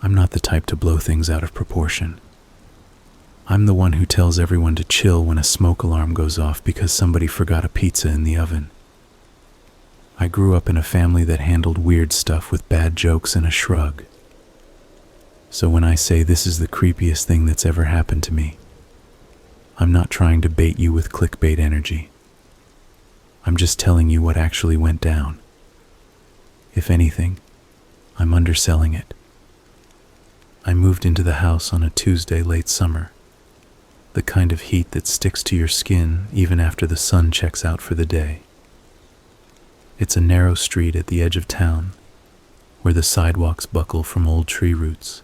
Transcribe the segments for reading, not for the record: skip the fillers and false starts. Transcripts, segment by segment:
I'm not the type to blow things out of proportion. I'm the one who tells everyone to chill when a smoke alarm goes off because somebody forgot a pizza in the oven. I grew up in a family that handled weird stuff with bad jokes and a shrug. So when I say this is the creepiest thing that's ever happened to me, I'm not trying to bait you with clickbait energy. I'm just telling you what actually went down. If anything, I'm underselling it. I moved into the house on a Tuesday late summer, the kind of heat that sticks to your skin even after the sun checks out for the day. It's a narrow street at the edge of town, where the sidewalks buckle from old tree roots,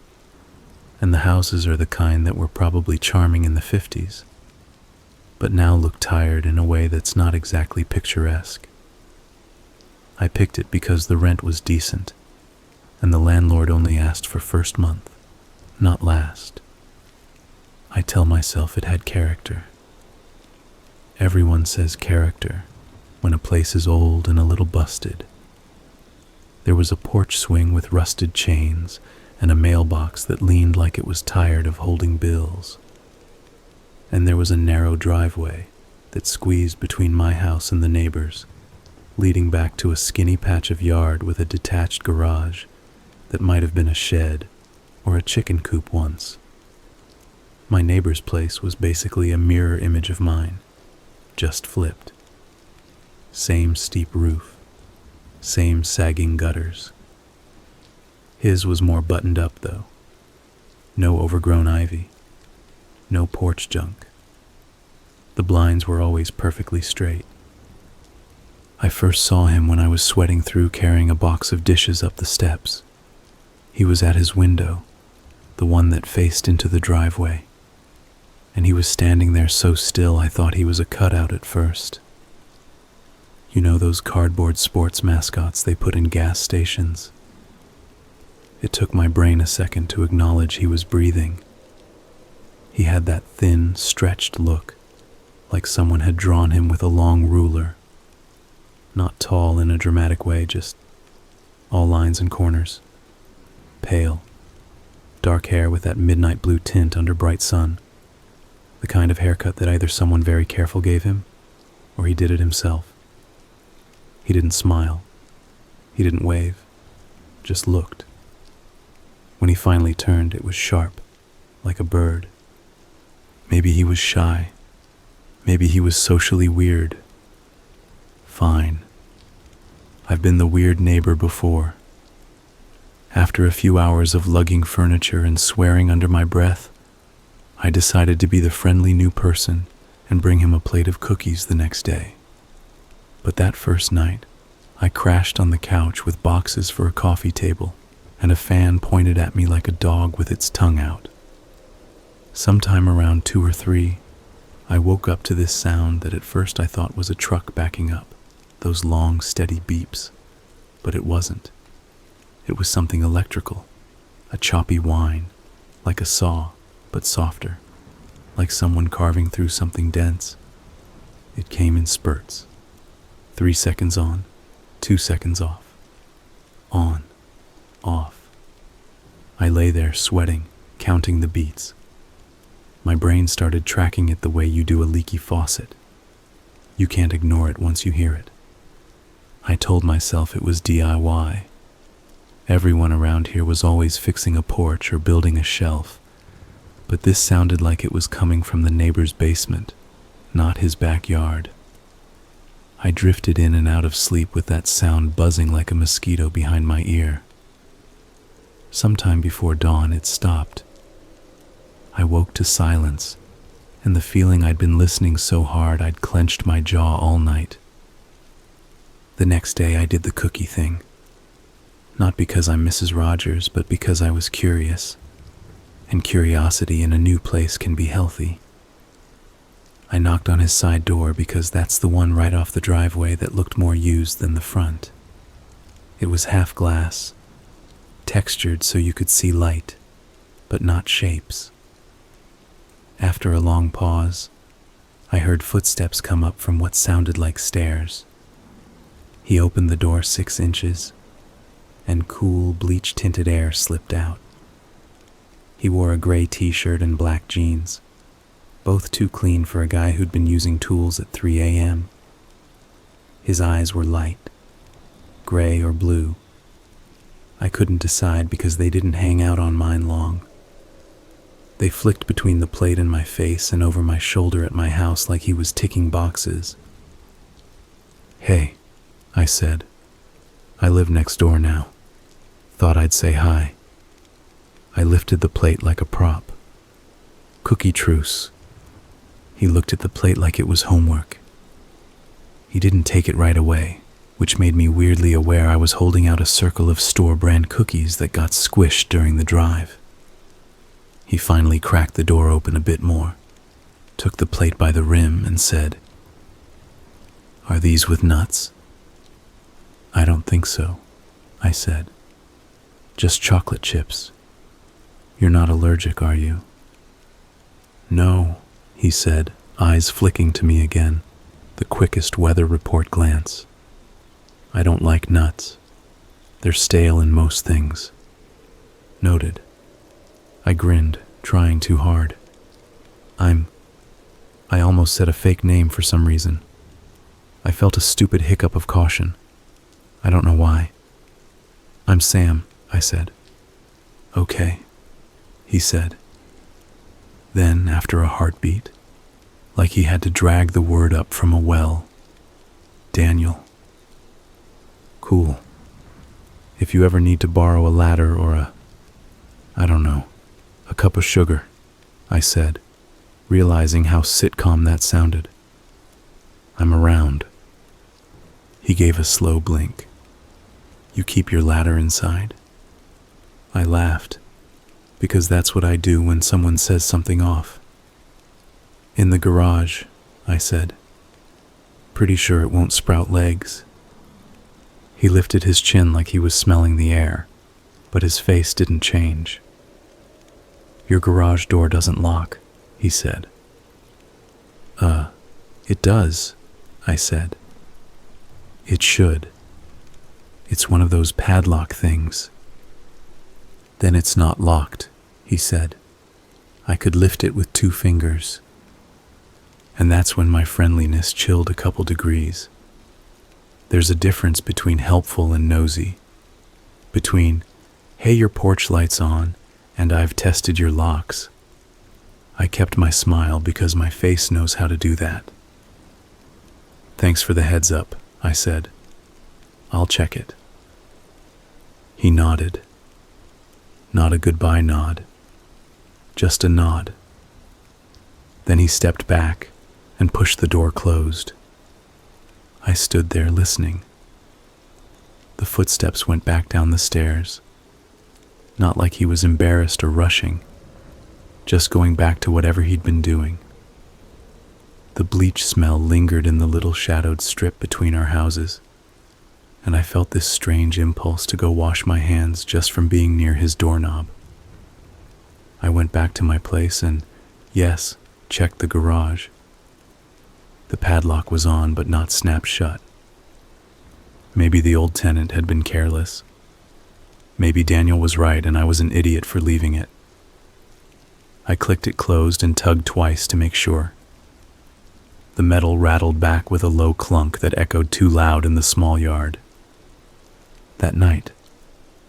and the houses are the kind that were probably charming in the 50s, but now look tired in a way that's not exactly picturesque. I picked it because the rent was decent, and the landlord only asked for first month, not last. I tell myself it had character. Everyone says character when a place is old and a little busted. There was a porch swing with rusted chains and a mailbox that leaned like it was tired of holding bills. And there was a narrow driveway that squeezed between my house and the neighbor's, leading back to a skinny patch of yard with a detached garage that might have been a shed or a chicken coop once. My neighbor's place was basically a mirror image of mine, just flipped. Same steep roof, same sagging gutters. His was more buttoned up, though. No overgrown ivy, no porch junk. The blinds were always perfectly straight. I first saw him when I was sweating through carrying a box of dishes up the steps. He was at his window, the one that faced into the driveway, and he was standing there so still I thought he was a cutout at first. You know those cardboard sports mascots they put in gas stations? It took my brain a second to acknowledge he was breathing. He had that thin, stretched look, like someone had drawn him with a long ruler. Not tall in a dramatic way, just all lines and corners. Pale, dark hair with that midnight blue tint under bright sun. The kind of haircut that either someone very careful gave him, or he did it himself. He didn't smile. He didn't wave. Just looked. When he finally turned, it was sharp, like a bird. Maybe he was shy. Maybe he was socially weird. Fine. I've been the weird neighbor before. After a few hours of lugging furniture and swearing under my breath, I decided to be the friendly new person and bring him a plate of cookies the next day. But that first night, I crashed on the couch with boxes for a coffee table, and a fan pointed at me like a dog with its tongue out. Sometime around 2 or 3, I woke up to this sound that at first I thought was a truck backing up, those long, steady beeps, but it wasn't. It was something electrical, a choppy whine, like a saw, but softer, like someone carving through something dense. It came in spurts. 3 seconds on, 2 seconds off. On, off. I lay there sweating, counting the beats. My brain started tracking it the way you do a leaky faucet. You can't ignore it once you hear it. I told myself it was DIY. Everyone around here was always fixing a porch or building a shelf, but this sounded like it was coming from the neighbor's basement, not his backyard. I drifted in and out of sleep with that sound buzzing like a mosquito behind my ear. Sometime before dawn, it stopped. I woke to silence, and the feeling I'd been listening so hard I'd clenched my jaw all night. The next day, I did the cookie thing. Not because I'm Mrs. Rogers, but because I was curious, and curiosity in a new place can be healthy. I knocked on his side door because that's the one right off the driveway that looked more used than the front. It was half glass, textured so you could see light, but not shapes. After a long pause, I heard footsteps come up from what sounded like stairs. He opened the door 6 inches, and cool, bleach-tinted air slipped out. He wore a gray t-shirt and black jeans, both too clean for a guy who'd been using tools at 3 a.m. His eyes were light, gray or blue. I couldn't decide because they didn't hang out on mine long. They flicked between the plate and my face and over my shoulder at my house like he was ticking boxes. "Hey," I said. "I live next door now. Thought I'd say hi." I lifted the plate like a prop. "Cookie truce." He looked at the plate like it was homework. He didn't take it right away, which made me weirdly aware I was holding out a circle of store-brand cookies that got squished during the drive. He finally cracked the door open a bit more, took the plate by the rim, and said, "Are these with nuts?" "I don't think so," I said. "Just chocolate chips. You're not allergic, are you?" "No," he said, eyes flicking to me again, the quickest weather report glance. "I don't like nuts. They're stale in most things." "Noted." I grinned, trying too hard. I almost said a fake name for some reason. I felt a stupid hiccup of caution. I don't know why. "I'm Sam," I said. "Okay," he said. Then, after a heartbeat, like he had to drag the word up from a well, "Daniel." "Cool. If you ever need to borrow a ladder or a cup of sugar," I said, realizing how sitcom that sounded. "I'm around." He gave a slow blink. "You keep your ladder inside?" I laughed, because that's what I do when someone says something off. "In the garage," I said. "Pretty sure it won't sprout legs." He lifted his chin like he was smelling the air, but his face didn't change. "Your garage door doesn't lock," he said. It does," I said. "It should. It's one of those padlock things." "Then it's not locked," he said. I could lift it with 2 fingers. And that's when my friendliness chilled a couple degrees. There's a difference between helpful and nosy. Between, "Hey, your porch light's on, and I've tested your locks." I kept my smile because my face knows how to do that. "Thanks for the heads up," I said. "I'll check it." He nodded. Not a goodbye nod, just a nod. Then he stepped back and pushed the door closed. I stood there listening. The footsteps went back down the stairs, not like he was embarrassed or rushing, just going back to whatever he'd been doing. The bleach smell lingered in the little shadowed strip between our houses, and I felt this strange impulse to go wash my hands just from being near his doorknob. I went back to my place and, yes, checked the garage. The padlock was on but not snapped shut. Maybe the old tenant had been careless. Maybe Daniel was right and I was an idiot for leaving it. I clicked it closed and tugged twice to make sure. The metal rattled back with a low clunk that echoed too loud in the small yard. That night,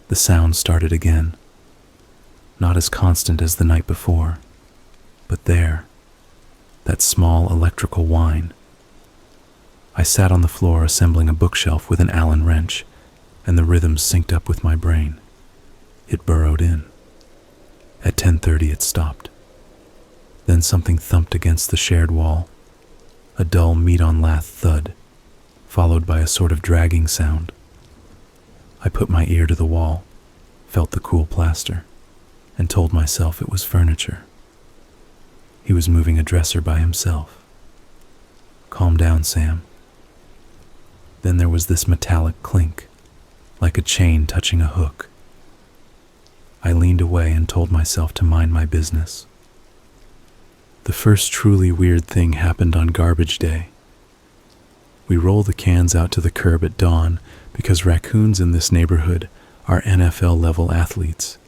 the sound started again. Not as constant as the night before, but there, that small electrical whine. I sat on the floor assembling a bookshelf with an Allen wrench, and the rhythm synced up with my brain. It burrowed in. At 10:30 it stopped. Then something thumped against the shared wall, a dull meat-on-lath thud, followed by a sort of dragging sound. I put my ear to the wall, felt the cool plaster, and told myself it was furniture. He was moving a dresser by himself. "Calm down, Sam." Then there was this metallic clink, like a chain touching a hook. I leaned away and told myself to mind my business. The first truly weird thing happened on garbage day. We roll the cans out to the curb at dawn because raccoons in this neighborhood are NFL-level athletes.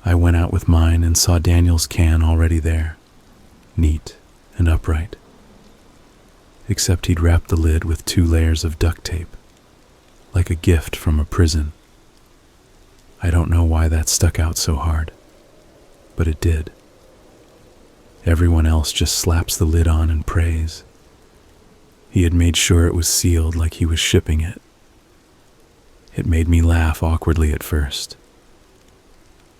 I went out with mine and saw Daniel's can already there, neat and upright. Except he'd wrapped the lid with 2 layers of duct tape, like a gift from a prison. I don't know why that stuck out so hard, but it did. Everyone else just slaps the lid on and prays. He had made sure it was sealed like he was shipping it. It made me laugh awkwardly at first.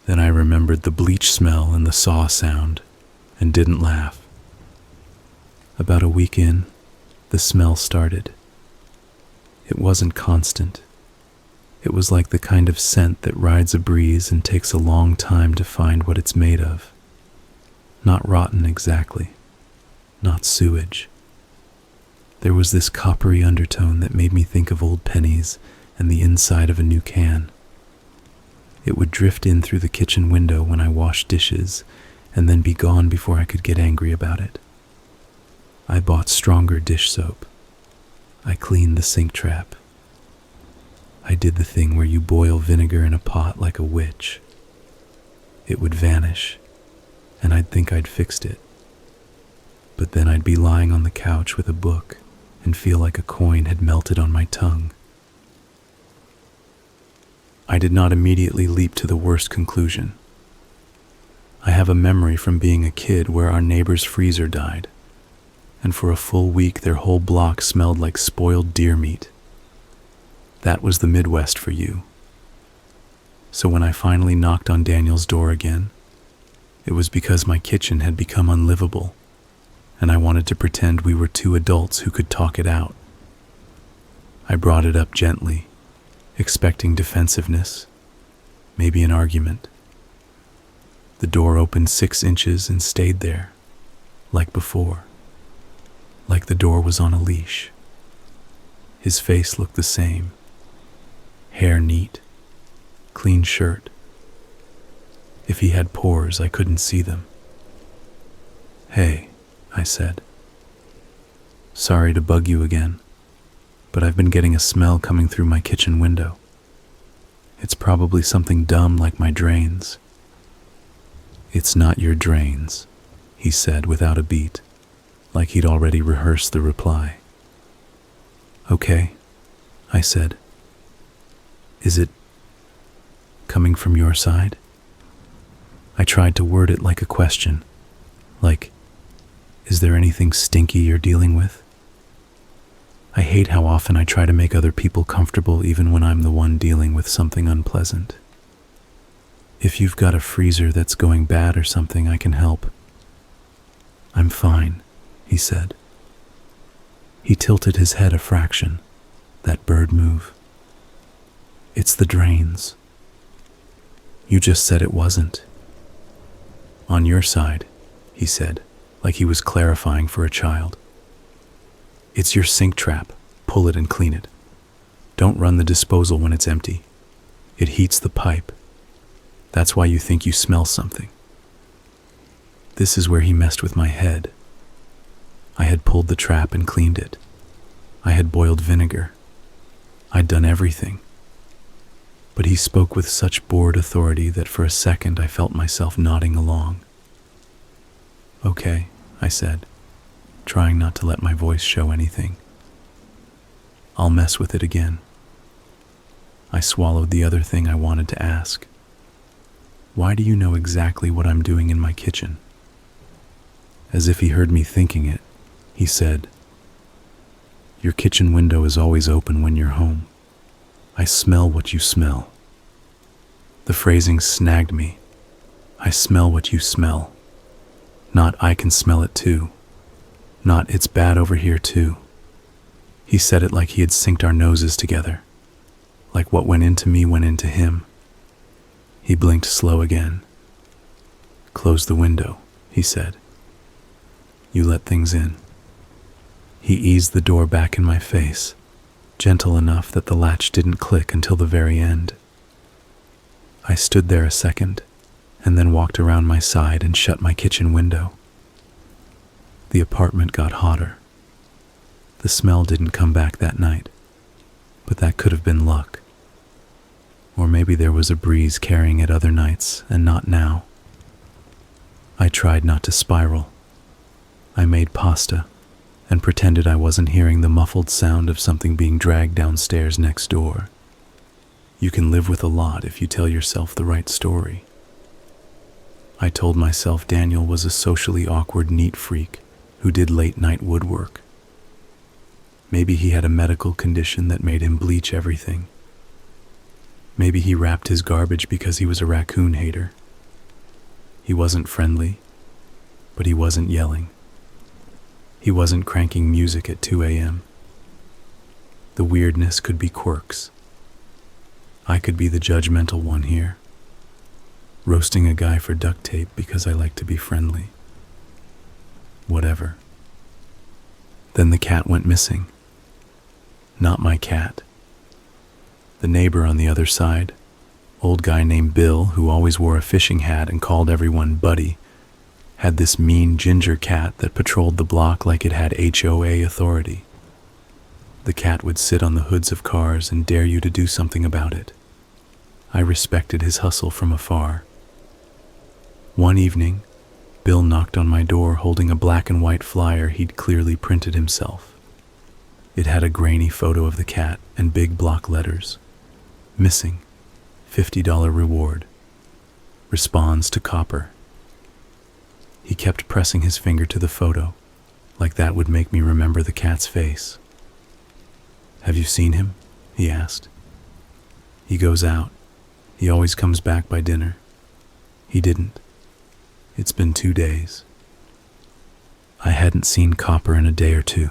Then I remembered the bleach smell and the saw sound, and didn't laugh. About a week in, the smell started. It wasn't constant. It was like the kind of scent that rides a breeze and takes a long time to find what it's made of. Not rotten exactly, not sewage. There was this coppery undertone that made me think of old pennies and the inside of a new can. It would drift in through the kitchen window when I washed dishes, and then be gone before I could get angry about it. I bought stronger dish soap. I cleaned the sink trap. I did the thing where you boil vinegar in a pot like a witch. It would vanish, and I'd think I'd fixed it. But then I'd be lying on the couch with a book and feel like a coin had melted on my tongue. I did not immediately leap to the worst conclusion. I have a memory from being a kid where our neighbor's freezer died, and for a full week their whole block smelled like spoiled deer meat. That was the Midwest for you. So when I finally knocked on Daniel's door again, it was because my kitchen had become unlivable, and I wanted to pretend we were 2 adults who could talk it out. I brought it up gently, expecting defensiveness, maybe an argument. The door opened 6 inches and stayed there, like before, like the door was on a leash. His face looked the same. Hair neat, clean shirt. If he had pores, I couldn't see them. "Hey," I said. "Sorry to bug you again, but I've been getting a smell coming through my kitchen window. It's probably something dumb like my drains." "It's not your drains," he said without a beat, like he'd already rehearsed the reply. "Okay," I said. "Is it coming from your side?" I tried to word it like a question, like, is there anything stinky you're dealing with? I hate how often I try to make other people comfortable even when I'm the one dealing with something unpleasant. If you've got a freezer that's going bad or something, I can help. "I'm fine," he said. He tilted his head a fraction, that bird move. "It's the drains." "You just said it wasn't." "On your side," he said, like he was clarifying for a child. "It's your sink trap. Pull it and clean it. Don't run the disposal when it's empty. It heats the pipe. That's why you think you smell something." This is where he messed with my head. I had pulled the trap and cleaned it. I had boiled vinegar. I'd done everything. But he spoke with such bored authority that for a second I felt myself nodding along. "Okay," I said, trying not to let my voice show anything. "I'll mess with it again." I swallowed the other thing I wanted to ask. "Why do you know exactly what I'm doing in my kitchen?" As if he heard me thinking it, he said, "Your kitchen window is always open when you're home. I smell what you smell." The phrasing snagged me. I smell what you smell. Not I can smell it too. Not it's bad over here too. He said it like he had synced our noses together. Like what went into me went into him. He blinked slow again. "Close the window," he said. "You let things in." He eased the door back in my face, gentle enough that the latch didn't click until the very end. I stood there a second, and then walked around my side and shut my kitchen window. The apartment got hotter. The smell didn't come back that night, but that could have been luck. Or maybe there was a breeze carrying it other nights and not now. I tried not to spiral. I made pasta and pretended I wasn't hearing the muffled sound of something being dragged downstairs next door. You can live with a lot if you tell yourself the right story. I told myself Daniel was a socially awkward neat freak who did late-night woodwork. Maybe he had a medical condition that made him bleach everything. Maybe he wrapped his garbage because he was a raccoon hater. He wasn't friendly, but he wasn't yelling. He wasn't cranking music at 2 a.m. The weirdness could be quirks. I could be the judgmental one here, roasting a guy for duct tape because I like to be friendly. Whatever. Then the cat went missing. Not my cat. The neighbor on the other side, old guy named Bill, who always wore a fishing hat and called everyone buddy, had this mean ginger cat that patrolled the block like it had HOA authority. The cat would sit on the hoods of cars and dare you to do something about it. I respected his hustle from afar. One evening, Bill knocked on my door holding a black and white flyer he'd clearly printed himself. It had a grainy photo of the cat and big block letters. Missing. $50 reward. Responds to copper. He kept pressing his finger to the photo, like that would make me remember the cat's face. "Have you seen him?" he asked. "He goes out. He always comes back by dinner." He didn't. It's been 2 days. I hadn't seen Copper in a day or two.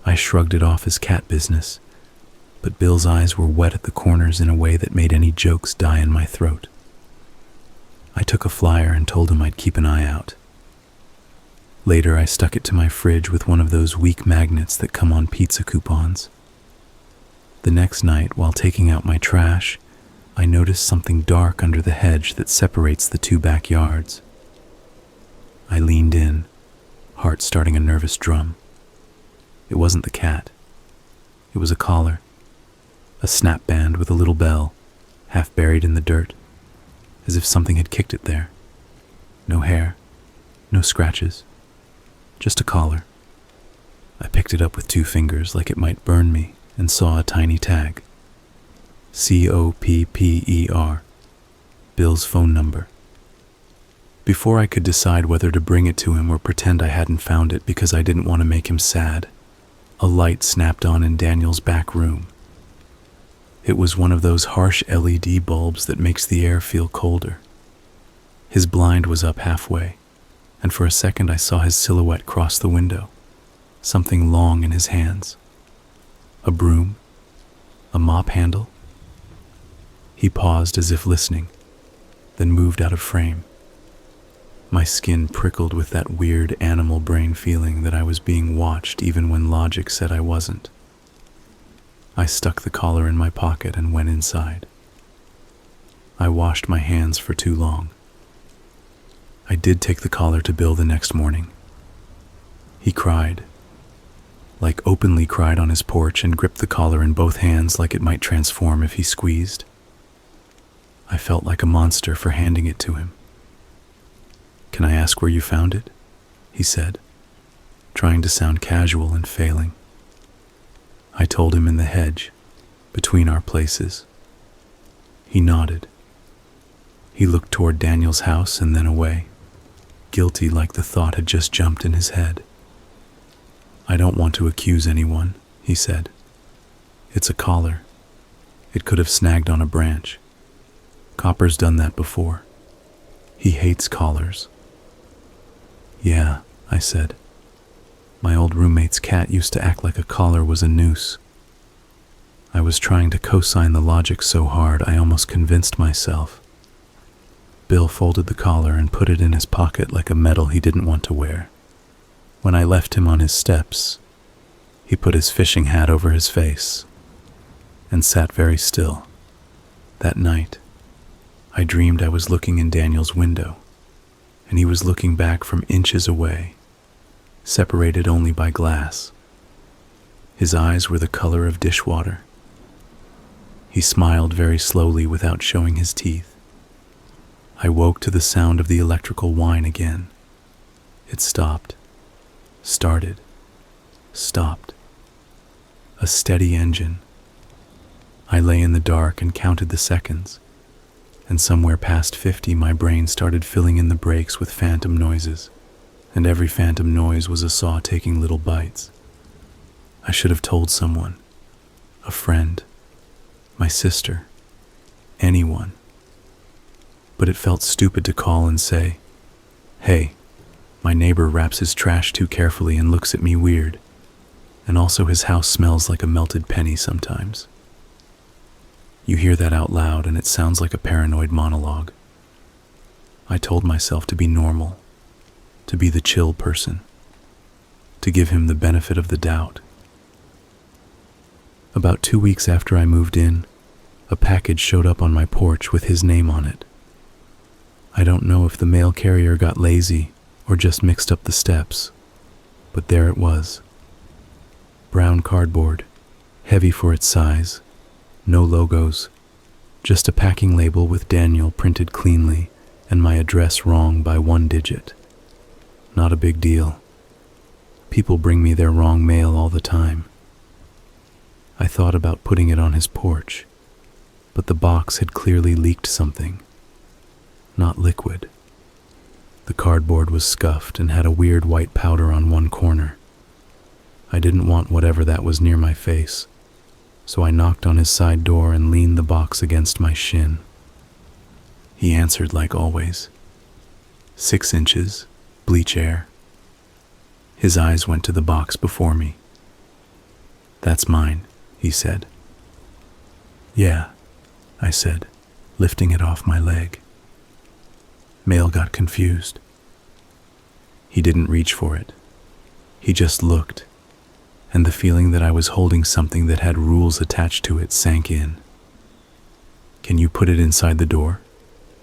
I shrugged it off as cat business, but Bill's eyes were wet at the corners in a way that made any jokes die in my throat. I took a flyer and told him I'd keep an eye out. Later, I stuck it to my fridge with one of those weak magnets that come on pizza coupons. The next night, while taking out my trash, I noticed something dark under the hedge that separates the two backyards. I leaned in, heart starting a nervous drum. It wasn't the cat. It was a collar, a snap band with a little bell, half buried in the dirt, as if something had kicked it there. No hair, no scratches, just a collar. I picked it up with 2 fingers like it might burn me and saw a tiny tag. COPPER, Bill's phone number. Before I could decide whether to bring it to him or pretend I hadn't found it because I didn't want to make him sad, a light snapped on in Daniel's back room. It was one of those harsh LED bulbs that makes the air feel colder. His blind was up halfway, and for a second I saw his silhouette cross the window, something long in his hands. A broom? A mop handle? He paused as if listening, then moved out of frame. My skin prickled with that weird animal brain feeling that I was being watched even when logic said I wasn't. I stuck the collar in my pocket and went inside. I washed my hands for too long. I did take the collar to Bill the next morning. He cried, like openly cried on his porch and gripped the collar in both hands like it might transform if he squeezed. I felt like a monster for handing it to him. "Can I ask where you found it?" he said, trying to sound casual and failing. I told him in the hedge, between our places. He nodded. He looked toward Daniel's house and then away, guilty like the thought had just jumped in his head. "I don't want to accuse anyone," he said. "It's a collar. It could have snagged on a branch. Copper's done that before. He hates collars." "Yeah," I said. "My old roommate's cat used to act like a collar was a noose." I was trying to co-sign the logic so hard I almost convinced myself. Bill folded the collar and put it in his pocket like a medal he didn't want to wear. When I left him on his steps, he put his fishing hat over his face and sat very still. That night, I dreamed I was looking in Daniel's window, and he was looking back from inches away, separated only by glass. His eyes were the color of dishwater. He smiled very slowly without showing his teeth. I woke to the sound of the electrical whine again. It stopped, started, stopped. A steady engine. I lay in the dark and counted the seconds, and somewhere past 50 my brain started filling in the breaks with phantom noises, and every phantom noise was a saw taking little bites. I should have told someone, a friend, my sister, anyone. But it felt stupid to call and say, "Hey, my neighbor wraps his trash too carefully and looks at me weird, and also his house smells like a melted penny sometimes." You hear that out loud and it sounds like a paranoid monologue. I told myself to be normal, to be the chill person, to give him the benefit of the doubt. About 2 weeks after I moved in, a package showed up on my porch with his name on it. I don't know if the mail carrier got lazy or just mixed up the steps, but there it was. Brown cardboard, heavy for its size, no logos, just a packing label with Daniel printed cleanly and my address wrong by 1 digit. Not a big deal. People bring me their wrong mail all the time. I thought about putting it on his porch, but the box had clearly leaked something. Not liquid. The cardboard was scuffed and had a weird white powder on one corner. I didn't want whatever that was near my face, so I knocked on his side door and leaned the box against my shin. He answered like always. 6 inches, bleach air. His eyes went to the box before me. "That's mine," he said. "Yeah," I said, lifting it off my leg. Mail got confused. He didn't reach for it. He just looked, and the feeling that I was holding something that had rules attached to it sank in. "Can you put it inside the door?"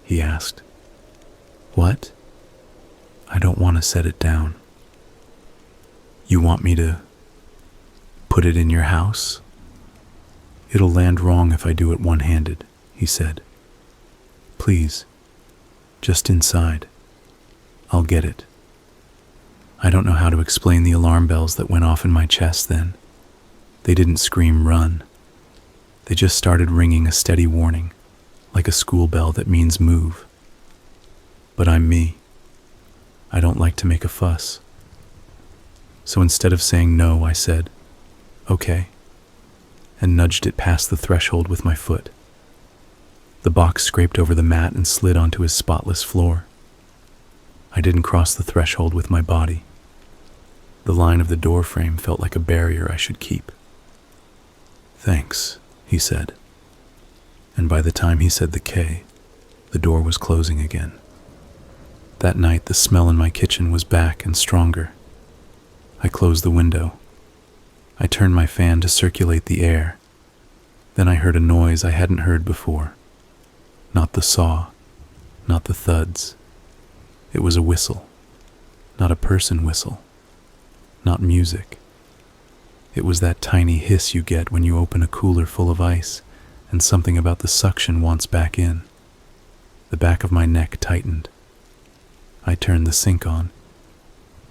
he asked. "What?" "I don't want to set it down." "You want me to put it in your house?" "It'll land wrong if I do it one-handed," he said. "Please, just inside. I'll get it." I don't know how to explain the alarm bells that went off in my chest then. They didn't scream run. They just started ringing a steady warning, like a school bell that means move. But I'm me. I don't like to make a fuss. So instead of saying no, I said, "Okay," and nudged it past the threshold with my foot. The box scraped over the mat and slid onto his spotless floor. I didn't cross the threshold with my body. The line of the door frame felt like a barrier I should keep. "Thanks," he said. And by the time he said the K, the door was closing again. That night, the smell in my kitchen was back and stronger. I closed the window. I turned my fan to circulate the air. Then I heard a noise I hadn't heard before. Not the saw, not the thuds. It was a whistle. Not a person whistle. Not music. It was that tiny hiss you get when you open a cooler full of ice and something about the suction wants back in. The back of my neck tightened. I turned the sink on,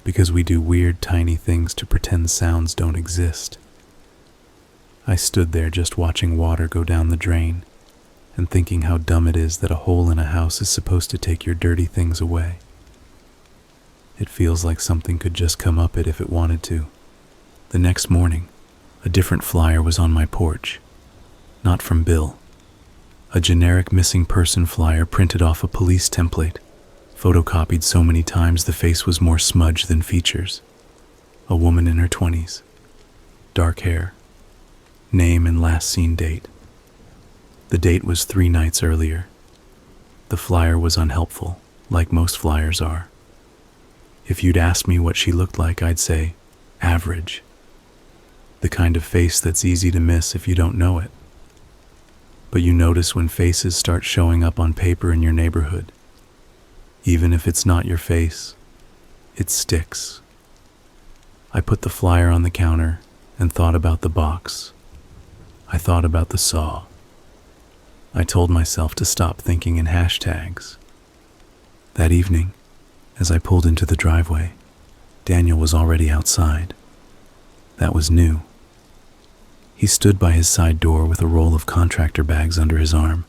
because we do weird tiny things to pretend sounds don't exist. I stood there just watching water go down the drain and thinking how dumb it is that a hole in a house is supposed to take your dirty things away. It feels like something could just come up it if it wanted to. The next morning, a different flyer was on my porch. Not from Bill. A generic missing person flyer printed off a police template, photocopied so many times the face was more smudge than features. A woman in her 20s. Dark hair. Name and last seen date. The date was 3 nights earlier. The flyer was unhelpful, like most flyers are. If you'd asked me what she looked like, I'd say, average. The kind of face that's easy to miss if you don't know it. But you notice when faces start showing up on paper in your neighborhood. Even if it's not your face, it sticks. I put the flyer on the counter and thought about the box. I thought about the saw. I told myself to stop thinking in hashtags. That evening, as I pulled into the driveway, Daniel was already outside. That was new. He stood by his side door with a roll of contractor bags under his arm,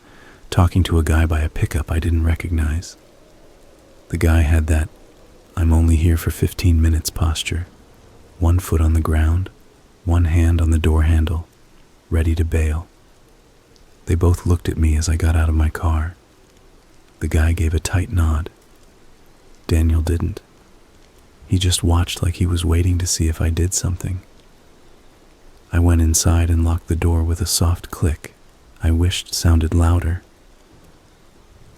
talking to a guy by a pickup I didn't recognize. The guy had that "I'm only here for 15 minutes" posture, one foot on the ground, one hand on the door handle, ready to bail. They both looked at me as I got out of my car. The guy gave a tight nod. Daniel didn't. He just watched like he was waiting to see if I did something. I went inside and locked the door with a soft click I wished sounded louder.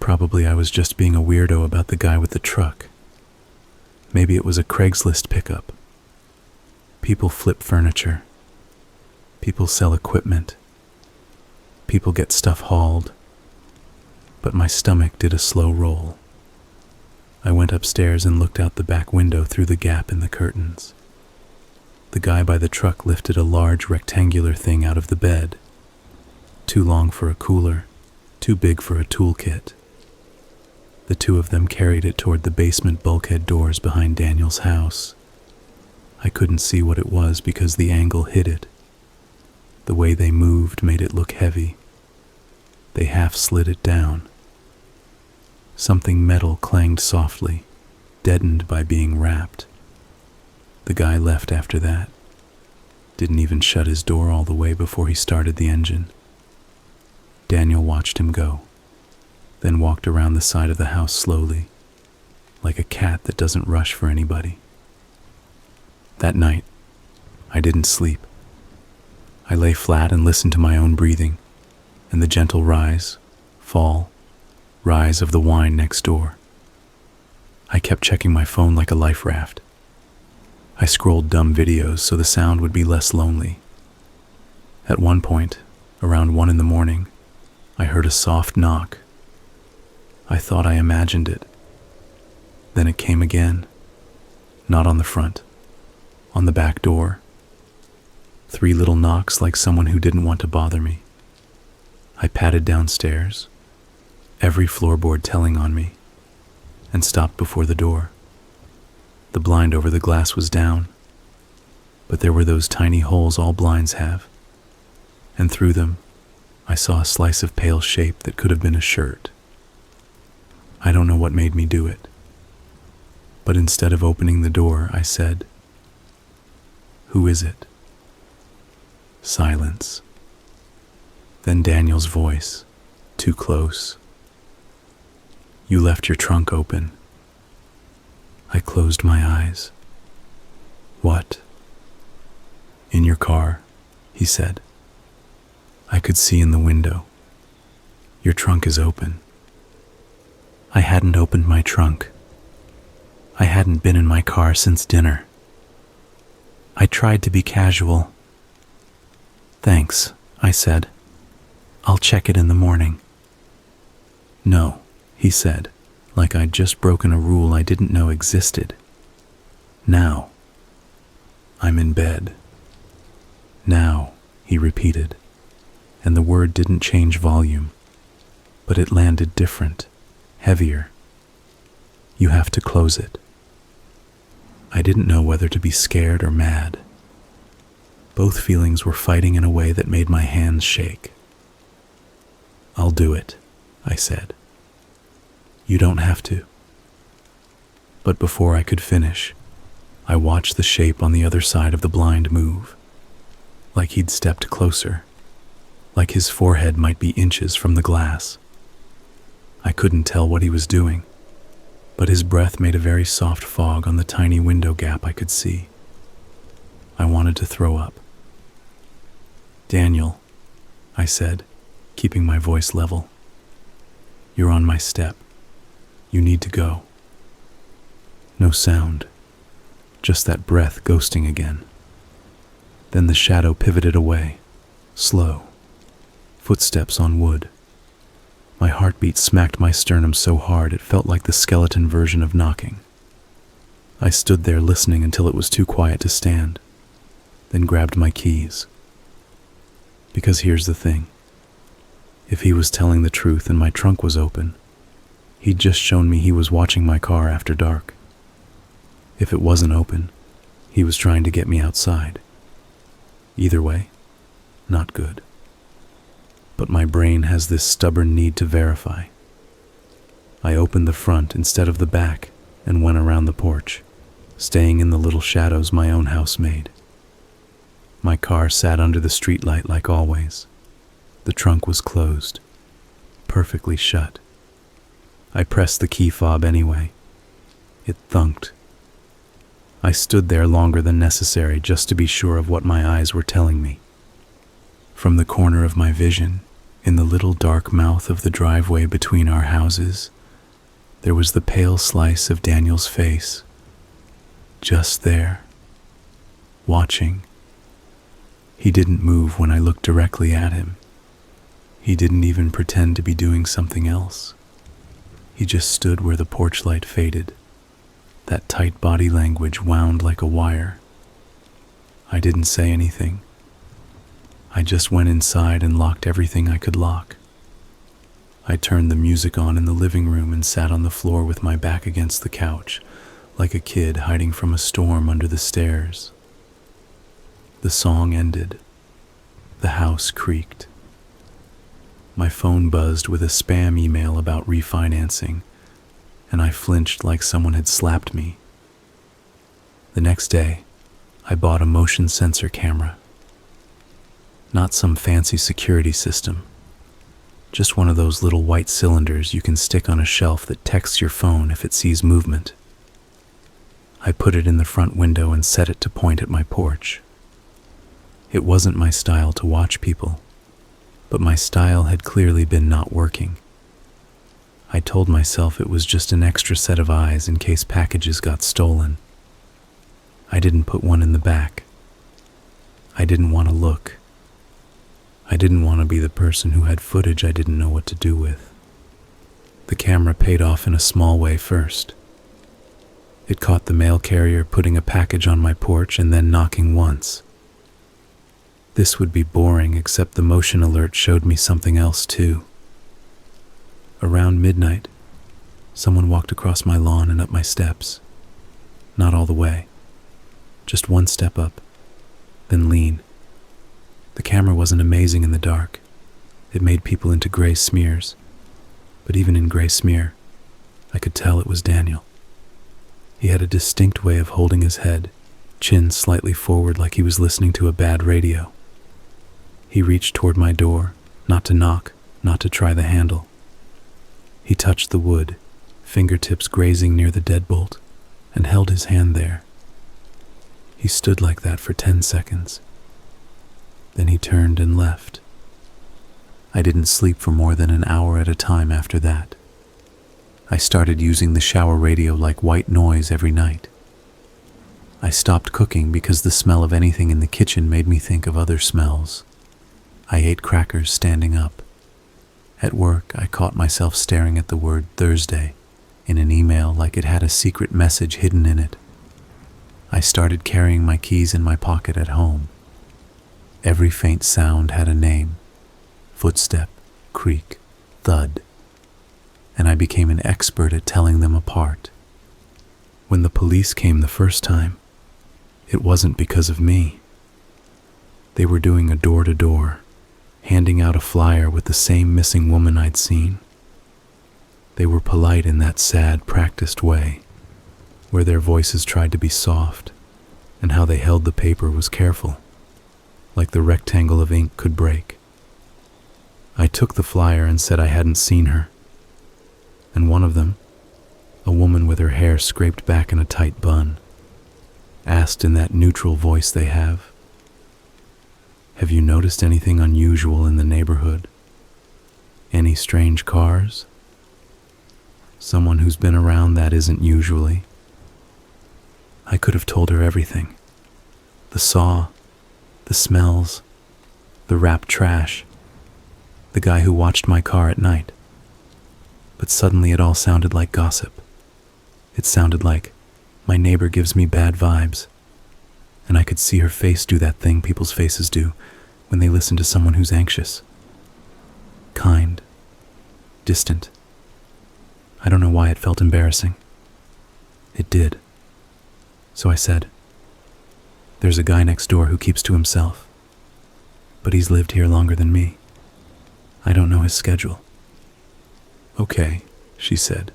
Probably I was just being a weirdo about the guy with the truck. Maybe it was a Craigslist pickup. People flip furniture. People sell equipment. People get stuff hauled. But my stomach did a slow roll. I went upstairs and looked out the back window through the gap in the curtains. The guy by the truck lifted a large rectangular thing out of the bed. Too long for a cooler, too big for a toolkit. The two of them carried it toward the basement bulkhead doors behind Daniel's house. I couldn't see what it was because the angle hid it. The way they moved made it look heavy. They half slid it down. Something metal clanged softly, deadened by being wrapped. The guy left after that. Didn't even shut his door all the way before he started the engine. Daniel watched him go, then walked around the side of the house slowly, like a cat that doesn't rush for anybody. That night, I didn't sleep. I lay flat and listened to my own breathing, and the gentle rise, fall, rise of the whine next door. I kept checking my phone like a life raft. I scrolled dumb videos so the sound would be less lonely. At one point, around 1 a.m, I heard a soft knock. I thought I imagined it. Then it came again. Not on the front, on the back door. 3 little knocks like someone who didn't want to bother me. I padded downstairs, every floorboard telling on me, and stopped before the door. The blind over the glass was down, but there were those tiny holes all blinds have, and through them, I saw a slice of pale shape that could have been a shirt. I don't know what made me do it, but instead of opening the door, I said, "Who is it?" Silence. Then Daniel's voice, too close. "You left your trunk open." I closed my eyes. "What?" "In your car," he said. I could see in the window. "Your trunk is open." I hadn't opened my trunk. I hadn't been in my car since dinner. I tried to be casual. "Thanks," I said. "I'll check it in the morning." "No," he said, like I'd just broken a rule I didn't know existed. "Now." "I'm in bed." "Now," he repeated, and the word didn't change volume, but it landed different, heavier. "You have to close it." I didn't know whether to be scared or mad. Both feelings were fighting in a way that made my hands shake. "I'll do it," I said. "You don't have to." But before I could finish, I watched the shape on the other side of the blind move, like he'd stepped closer, like his forehead might be inches from the glass. I couldn't tell what he was doing, but his breath made a very soft fog on the tiny window gap I could see. I wanted to throw up. "Daniel," I said, keeping my voice level. "You're on my step. You need to go." No sound, just that breath ghosting again. Then the shadow pivoted away, slow, footsteps on wood. My heartbeat smacked my sternum so hard it felt like the skeleton version of knocking. I stood there listening until it was too quiet to stand, then grabbed my keys. Because here's the thing. If he was telling the truth and my trunk was open, he'd just shown me he was watching my car after dark. If it wasn't open, he was trying to get me outside. Either way, not good. But my brain has this stubborn need to verify. I opened the front instead of the back and went around the porch, staying in the little shadows my own house made. My car sat under the streetlight like always. The trunk was closed, perfectly shut. I pressed the key fob anyway. It thunked. I stood there longer than necessary just to be sure of what my eyes were telling me. From the corner of my vision, in the little dark mouth of the driveway between our houses, there was the pale slice of Daniel's face. Just there, watching. He didn't move when I looked directly at him. He didn't even pretend to be doing something else. He just stood where the porch light faded. That tight body language wound like a wire. I didn't say anything. I just went inside and locked everything I could lock. I turned the music on in the living room and sat on the floor with my back against the couch, like a kid hiding from a storm under the stairs. The song ended. The house creaked. My phone buzzed with a spam email about refinancing, and I flinched like someone had slapped me. The next day, I bought a motion sensor camera. Not some fancy security system, just one of those little white cylinders you can stick on a shelf that texts your phone if it sees movement. I put it in the front window and set it to point at my porch. It wasn't my style to watch people, but my style had clearly been not working. I told myself it was just an extra set of eyes in case packages got stolen. I didn't put one in the back. I didn't want to look. I didn't want to be the person who had footage I didn't know what to do with. The camera paid off in a small way first. It caught the mail carrier putting a package on my porch and then knocking once. This would be boring, except the motion alert showed me something else too. Around midnight, someone walked across my lawn and up my steps. Not all the way, just one step up, then lean. The camera wasn't amazing in the dark. It made people into gray smears. But even in gray smear, I could tell it was Daniel. He had a distinct way of holding his head, chin slightly forward like he was listening to a bad radio. He reached toward my door, not to knock, not to try the handle. He touched the wood, fingertips grazing near the deadbolt, and held his hand there. He stood like that for 10 seconds. Then he turned and left. I didn't sleep for more than an hour at a time after that. I started using the shower radio like white noise every night. I stopped cooking because the smell of anything in the kitchen made me think of other smells. I ate crackers standing up. At work, I caught myself staring at the word Thursday in an email like it had a secret message hidden in it. I started carrying my keys in my pocket at home. Every faint sound had a name: footstep, creak, thud. And I became an expert at telling them apart. When the police came the first time, it wasn't because of me. They were doing a door-to-door, handing out a flyer with the same missing woman I'd seen. They were polite in that sad, practiced way, where their voices tried to be soft, and how they held the paper was careful, like the rectangle of ink could break. I took the flyer and said I hadn't seen her, and one of them, a woman with her hair scraped back in a tight bun, asked in that neutral voice they have, "Have you noticed anything unusual in the neighborhood? Any strange cars?" Someone who's been around that isn't usually. I could have told her everything. The saw, the smells, the wrapped trash, the guy who watched my car at night. But suddenly it all sounded like gossip. It sounded like, my neighbor gives me bad vibes. And I could see her face do that thing people's faces do when they listen to someone who's anxious. Kind. distant. I don't know why it felt embarrassing. It did. So I said, "There's a guy next door who keeps to himself, but he's lived here longer than me. I don't know his schedule." "Okay," she said.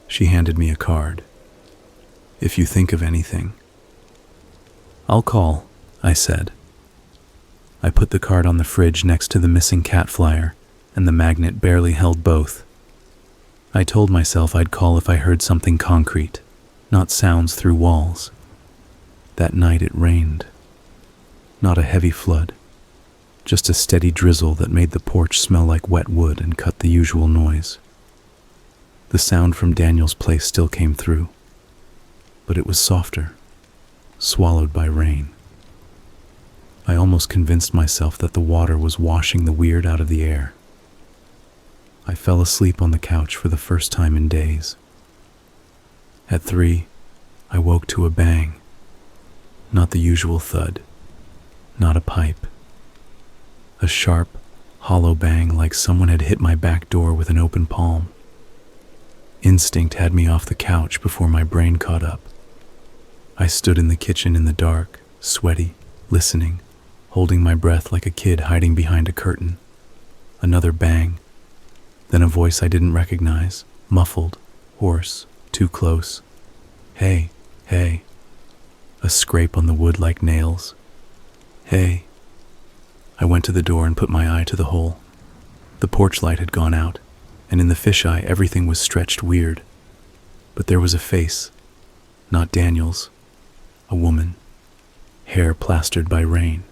She handed me a card. "If you think of anything." "I'll call," I said. I put the card on the fridge next to the missing cat flyer, and the magnet barely held both. I told myself I'd call if I heard something concrete, not sounds through walls. That night it rained. Not a heavy flood, just a steady drizzle that made the porch smell like wet wood and cut the usual noise. The sound from Daniel's place still came through, but it was softer, swallowed by rain. I almost convinced myself that the water was washing the weird out of the air. I fell asleep on the couch for the first time in days. At 3, I woke to a bang. Not the usual thud, not a pipe. A sharp, hollow bang like someone had hit my back door with an open palm. Instinct had me off the couch before my brain caught up. I stood in the kitchen in the dark, sweaty, listening, holding my breath like a kid hiding behind a curtain. Another bang. Then a voice I didn't recognize, muffled, hoarse, too close. "Hey, hey." A scrape on the wood like nails. "Hey." I went to the door and put my eye to the hole. The porch light had gone out, and in the fisheye everything was stretched weird. But there was a face, not Daniel's, a woman, hair plastered by rain,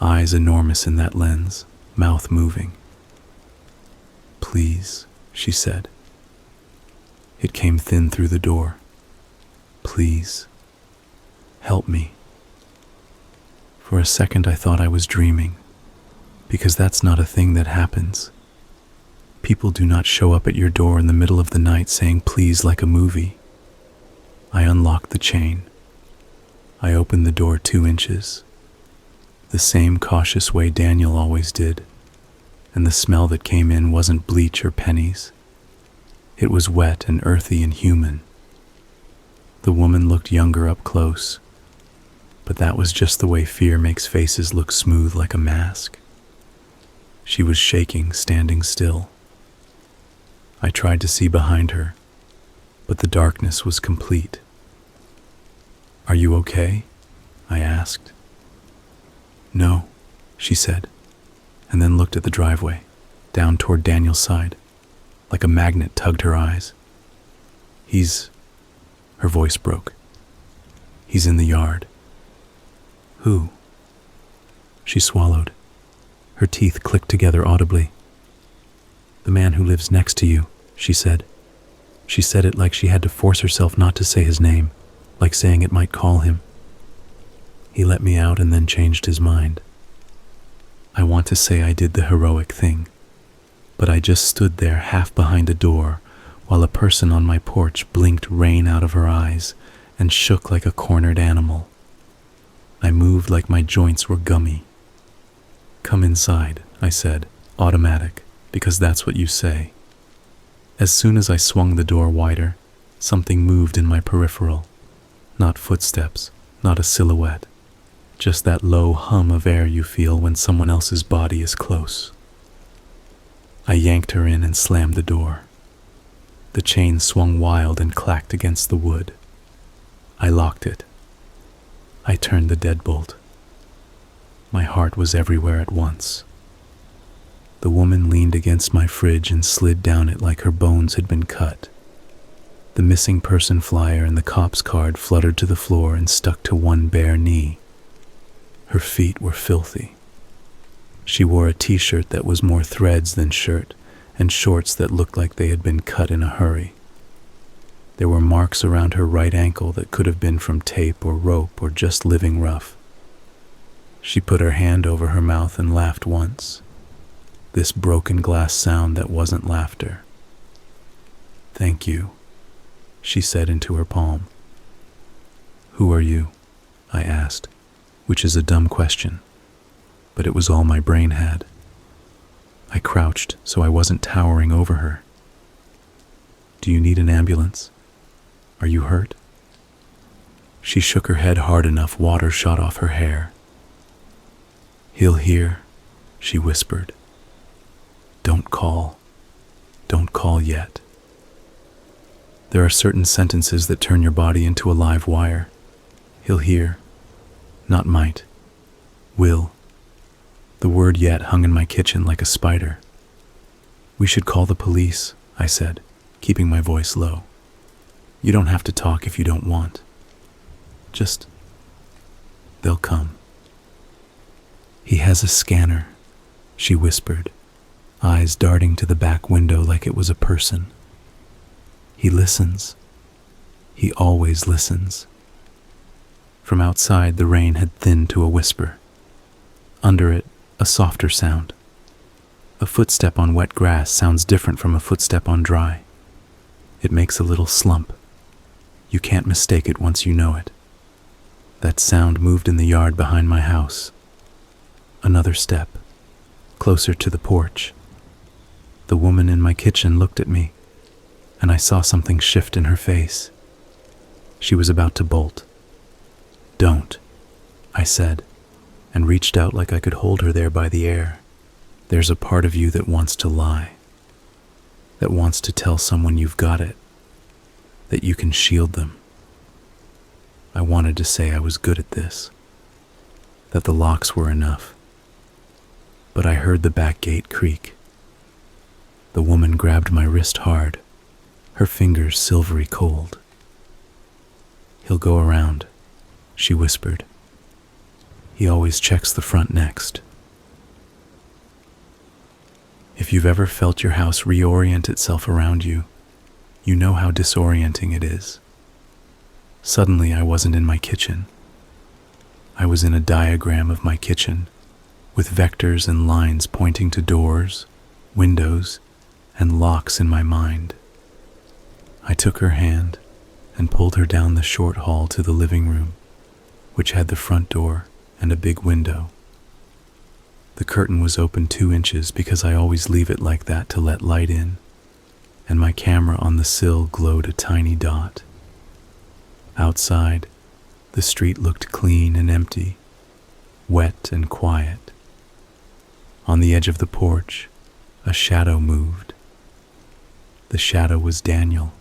eyes enormous in that lens, mouth moving. "Please," she said. It came thin through the door. "Please, help me." For a second I thought I was dreaming, because that's not a thing that happens. People do not show up at your door in the middle of the night saying please like a movie. I unlocked the chain. I opened the door 2 inches, the same cautious way Daniel always did, and the smell that came in wasn't bleach or pennies. It was wet and earthy and human. The woman looked younger up close, but that was just the way fear makes faces look smooth like a mask. She was shaking, standing still. I tried to see behind her, but the darkness was complete. "Are you okay?" I asked. "No," she said, and then looked at the driveway, down toward Daniel's side, like a magnet tugged her eyes. Her voice broke. "He's in the yard." "Who?" She swallowed. Her teeth clicked together audibly. "The man who lives next to you," she said. She said it like she had to force herself not to say his name, like saying it might call him. "He let me out and then changed his mind." I want to say I did the heroic thing, but I just stood there half behind a door while a person on my porch blinked rain out of her eyes and shook like a cornered animal. I moved like my joints were gummy. "Come inside," I said, automatic, because that's what you say. As soon as I swung the door wider, something moved in my peripheral. Not footsteps, not a silhouette, just that low hum of air you feel when someone else's body is close. I yanked her in and slammed the door. The chain swung wild and clacked against the wood. I locked it. I turned the deadbolt. My heart was everywhere at once. The woman leaned against my fridge and slid down it like her bones had been cut. The missing person flyer and the cop's card fluttered to the floor and stuck to one bare knee. Her feet were filthy. She wore a t-shirt that was more threads than shirt, and shorts that looked like they had been cut in a hurry. There were marks around her right ankle that could have been from tape or rope or just living rough. She put her hand over her mouth and laughed once. This broken glass sound that wasn't laughter. "Thank you," she said into her palm. "Who are you?" I asked, which is a dumb question, but it was all my brain had. I crouched so I wasn't towering over her. "Do you need an ambulance? Are you hurt?" She shook her head hard enough water shot off her hair. "He'll hear," she whispered. Don't call yet." There are certain sentences that turn your body into a live wire. He'll hear, not might, will. The word yet hung in my kitchen like a spider. "We should call the police," I said, keeping my voice low. "You don't have to talk if you don't want. Just, they'll come." "He has a scanner," she whispered, eyes darting to the back window like it was a person. "He listens. He always listens." From outside, the rain had thinned to a whisper. Under it, a softer sound. A footstep on wet grass sounds different from a footstep on dry. It makes a little slump. You can't mistake it once you know it. That sound moved in the yard behind my house. Another step, closer to the porch. The woman in my kitchen looked at me, and I saw something shift in her face. She was about to bolt. "Don't," I said, and reached out like I could hold her there by the air. "There's a part of you that wants to lie, that wants to tell someone you've got it, that you can shield them." I wanted to say I was good at this, that the locks were enough, but I heard the back gate creak. The woman grabbed my wrist hard, her fingers silvery cold. "He'll go around," she whispered. "He always checks the front next." If you've ever felt your house reorient itself around you, you know how disorienting it is. Suddenly, I wasn't in my kitchen. I was in a diagram of my kitchen, with vectors and lines pointing to doors, windows, and locks in my mind. I took her hand and pulled her down the short hall to the living room, which had the front door and a big window. The curtain was open 2 inches because I always leave it like that to let light in, and my camera on the sill glowed a tiny dot. Outside, the street looked clean and empty, wet and quiet. On the edge of the porch, a shadow moved. The shadow was Daniel.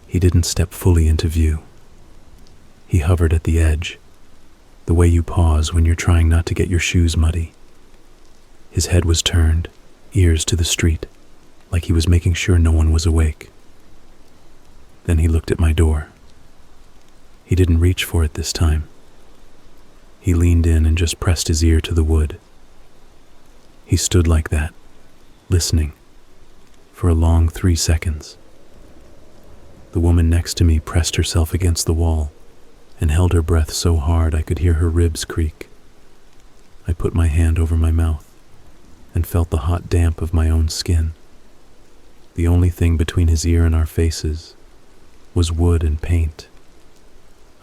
He didn't step fully into view. He hovered at the edge, the way you pause when you're trying not to get your shoes muddy. His head was turned, ears to the street, like he was making sure no one was awake. Then he looked at my door. He didn't reach for it this time. He leaned in and just pressed his ear to the wood. He stood like that, listening, for a long 3 seconds. The woman next to me pressed herself against the wall and held her breath so hard I could hear her ribs creak. I put my hand over my mouth and felt the hot damp of my own skin. The only thing between his ear and our faces was wood and paint.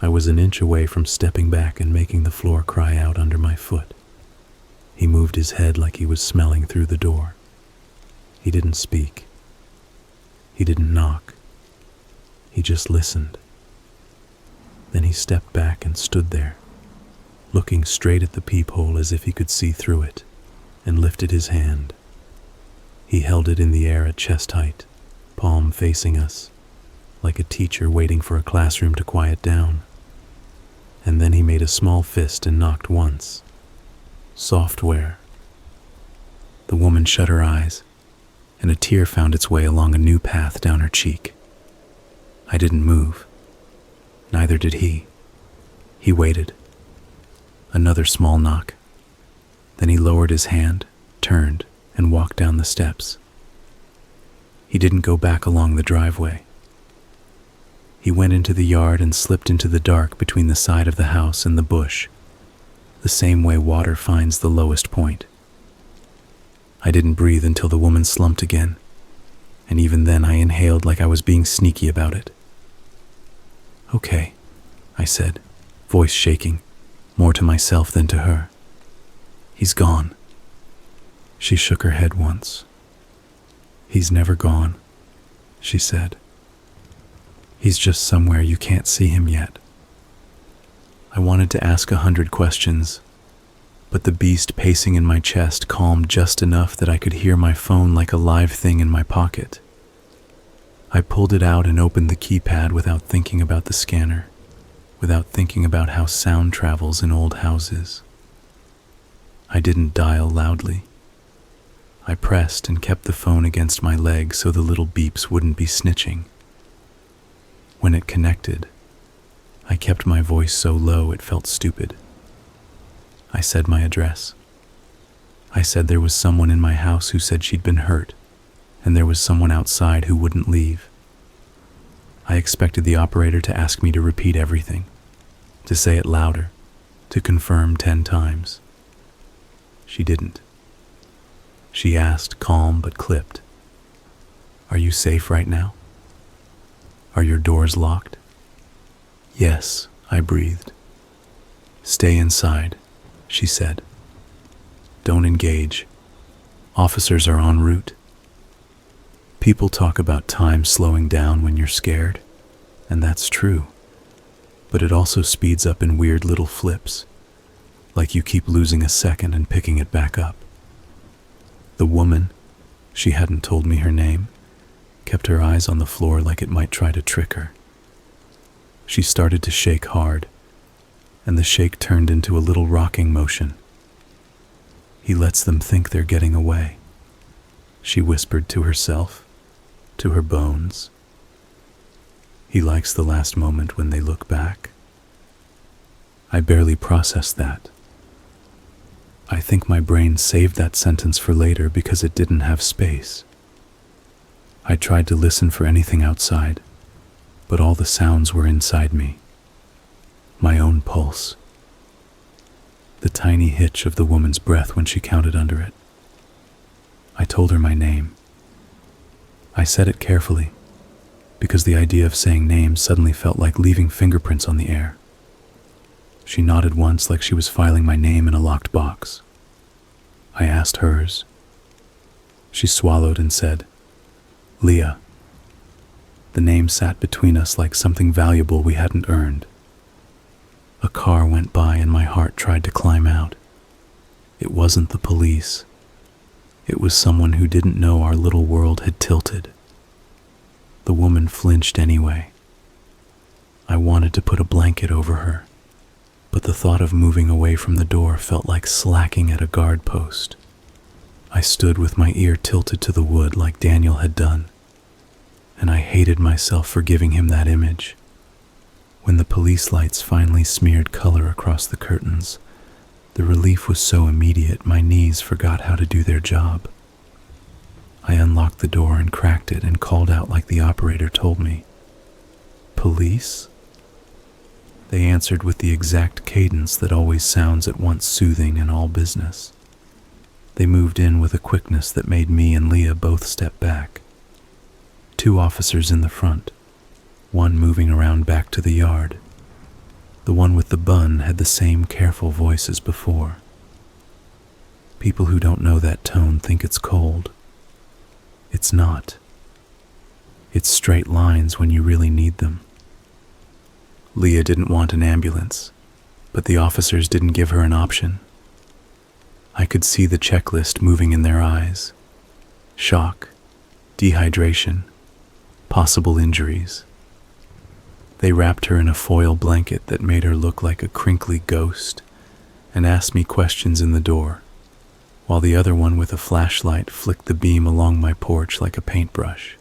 I was an inch away from stepping back and making the floor cry out under my foot. He moved his head like he was smelling through the door. He didn't speak. He didn't knock. He just listened. Then he stepped back and stood there, looking straight at the peephole as if he could see through it, and lifted his hand. He held it in the air at chest height, palm facing us, like a teacher waiting for a classroom to quiet down. And then he made a small fist and knocked once. Software. The woman shut her eyes, and a tear found its way along a new path down her cheek. I didn't move. Neither did he. He waited. Another small knock. Then he lowered his hand, turned, and walked down the steps. He didn't go back along the driveway. He went into the yard and slipped into the dark between the side of the house and the bush, the same way water finds the lowest point. I didn't breathe until the woman slumped again, and even then I inhaled like I was being sneaky about it. "Okay," I said, voice shaking, more to myself than to her. "He's gone." She shook her head once. "He's never gone," she said. "He's just somewhere you can't see him yet." I wanted to ask 100 questions, but the beast pacing in my chest calmed just enough that I could hear my phone like a live thing in my pocket. I pulled it out and opened the keypad without thinking about the scanner, without thinking about how sound travels in old houses. I didn't dial loudly. I pressed and kept the phone against my leg so the little beeps wouldn't be snitching. When it connected, I kept my voice so low it felt stupid. I said my address. I said there was someone in my house who said she'd been hurt, and there was someone outside who wouldn't leave. I expected the operator to ask me to repeat everything, to say it louder, to confirm 10 times. She didn't. She asked, calm but clipped, "Are you safe right now? Are your doors locked?" "Yes," I breathed. "Stay inside," she said. "Don't engage. Officers are en route." People talk about time slowing down when you're scared, and that's true. But it also speeds up in weird little flips, like you keep losing a second and picking it back up. The woman, she hadn't told me her name, kept her eyes on the floor like it might try to trick her. She started to shake hard, and the shake turned into a little rocking motion. "He lets them think they're getting away," she whispered to herself, to her bones. "He likes the last moment when they look back." I barely processed that. I think my brain saved that sentence for later because it didn't have space. I tried to listen for anything outside, but all the sounds were inside me. My own pulse. The tiny hitch of the woman's breath when she counted under it. I told her my name. I said it carefully, because the idea of saying names suddenly felt like leaving fingerprints on the air. She nodded once like she was filing my name in a locked box. I asked hers. She swallowed and said, "Leah." The name sat between us like something valuable we hadn't earned. A car went by and my heart tried to climb out. It wasn't the police. It was someone who didn't know our little world had tilted. The woman flinched anyway. I wanted to put a blanket over her, but the thought of moving away from the door felt like slacking at a guard post. I stood with my ear tilted to the wood like Daniel had done, and I hated myself for giving him that image. When the police lights finally smeared color across the curtains, the relief was so immediate my knees forgot how to do their job. I unlocked the door and cracked it and called out like the operator told me. "Police?" They answered with the exact cadence that always sounds at once soothing and all business. They moved in with a quickness that made me and Leah both step back. 2 officers in the front, one moving around back to the yard. The one with the bun had the same careful voice as before. People who don't know that tone think it's cold. It's not. It's straight lines when you really need them. Leah didn't want an ambulance, but the officers didn't give her an option. I could see the checklist moving in their eyes. Shock, dehydration, possible injuries. They wrapped her in a foil blanket that made her look like a crinkly ghost and asked me questions in the door, while the other one with a flashlight flicked the beam along my porch like a paintbrush.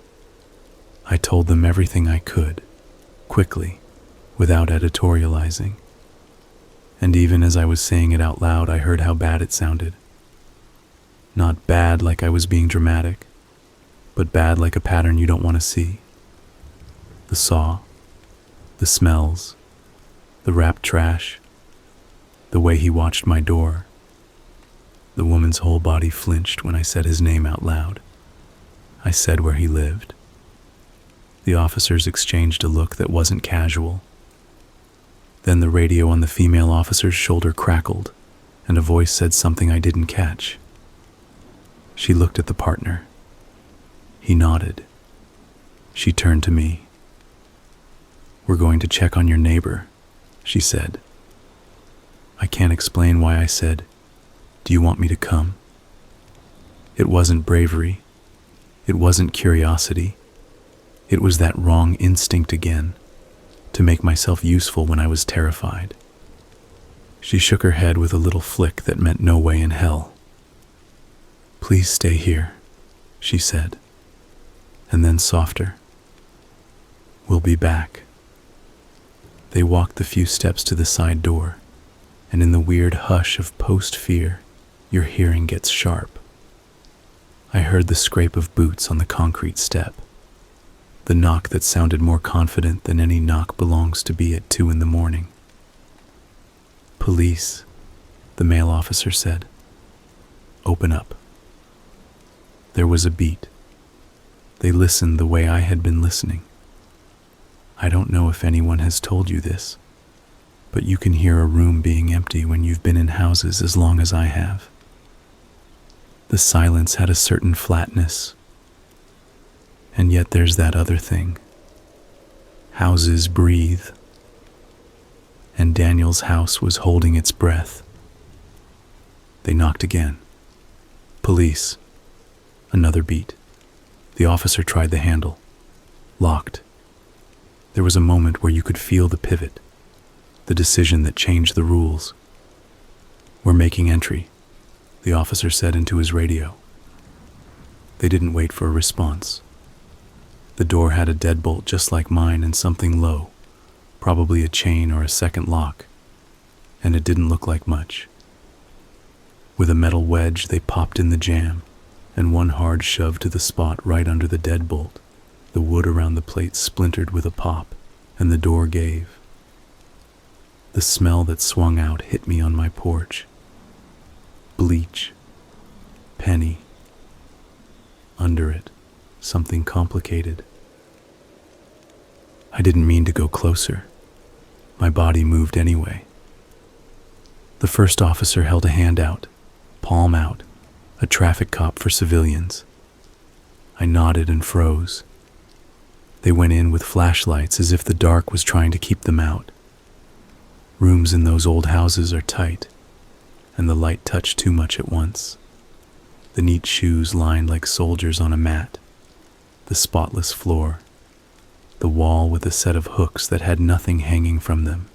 I told them everything I could, quickly, without editorializing. And even as I was saying it out loud, I heard how bad it sounded. Not bad like I was being dramatic, but bad like a pattern you don't want to see. The saw, the smells, the wrapped trash, the way he watched my door. The woman's whole body flinched when I said his name out loud. I said where he lived. The officers exchanged a look that wasn't casual. Then the radio on the female officer's shoulder crackled, and a voice said something I didn't catch. She looked at the partner. He nodded. She turned to me. "We're going to check on your neighbor," she said. I can't explain why I said, "Do you want me to come?" It wasn't bravery. It wasn't curiosity. It was that wrong instinct again, to make myself useful when I was terrified. She shook her head with a little flick that meant no way in hell. "Please stay here," she said, and then softer, "We'll be back." They walked the few steps to the side door, and in the weird hush of post-fear, your hearing gets sharp. I heard the scrape of boots on the concrete step, the knock that sounded more confident than any knock belongs to be at 2 a.m. "Police," the male officer said. "Open up." There was a beat. They listened the way I had been listening. I don't know if anyone has told you this, but you can hear a room being empty when you've been in houses as long as I have. The silence had a certain flatness, and yet there's that other thing. Houses breathe, and Daniel's house was holding its breath. They knocked again. "Police." Another beat. The officer tried the handle. Locked. There was a moment where you could feel the pivot, the decision that changed the rules. "We're making entry," the officer said into his radio. They didn't wait for a response. The door had a deadbolt just like mine and something low, probably a chain or a second lock, and it didn't look like much. With a metal wedge, they popped in the jamb, and one hard shove to the spot right under the deadbolt. The wood around the plate splintered with a pop, and the door gave. The smell that swung out hit me on my porch. Bleach. Penny. Under it, something complicated. I didn't mean to go closer. My body moved anyway. The first officer held a hand out, palm out, a traffic cop for civilians. I nodded and froze. They went in with flashlights as if the dark was trying to keep them out. Rooms in those old houses are tight, and the light touched too much at once. The neat shoes lined like soldiers on a mat, the spotless floor, the wall with a set of hooks that had nothing hanging from them.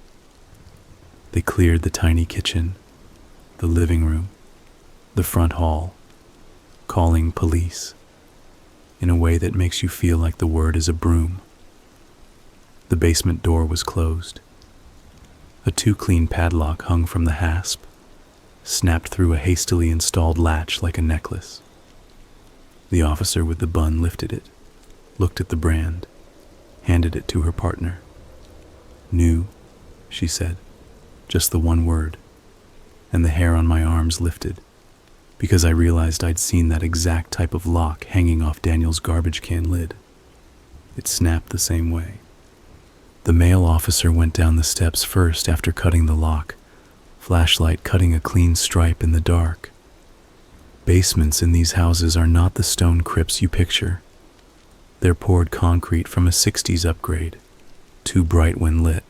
They cleared the tiny kitchen, the living room, the front hall, calling police, in a way that makes you feel like the word is a broom. The basement door was closed. A too-clean padlock hung from the hasp, snapped through a hastily installed latch like a necklace. The officer with the bun lifted it, looked at the brand, handed it to her partner. "New," she said, just the one word, and the hair on my arms lifted, because I realized I'd seen that exact type of lock hanging off Daniel's garbage can lid. It snapped the same way. The male officer went down the steps first after cutting the lock, flashlight cutting a clean stripe in the dark. Basements in these houses are not the stone crypts you picture. They're poured concrete from a 60s upgrade, too bright when lit,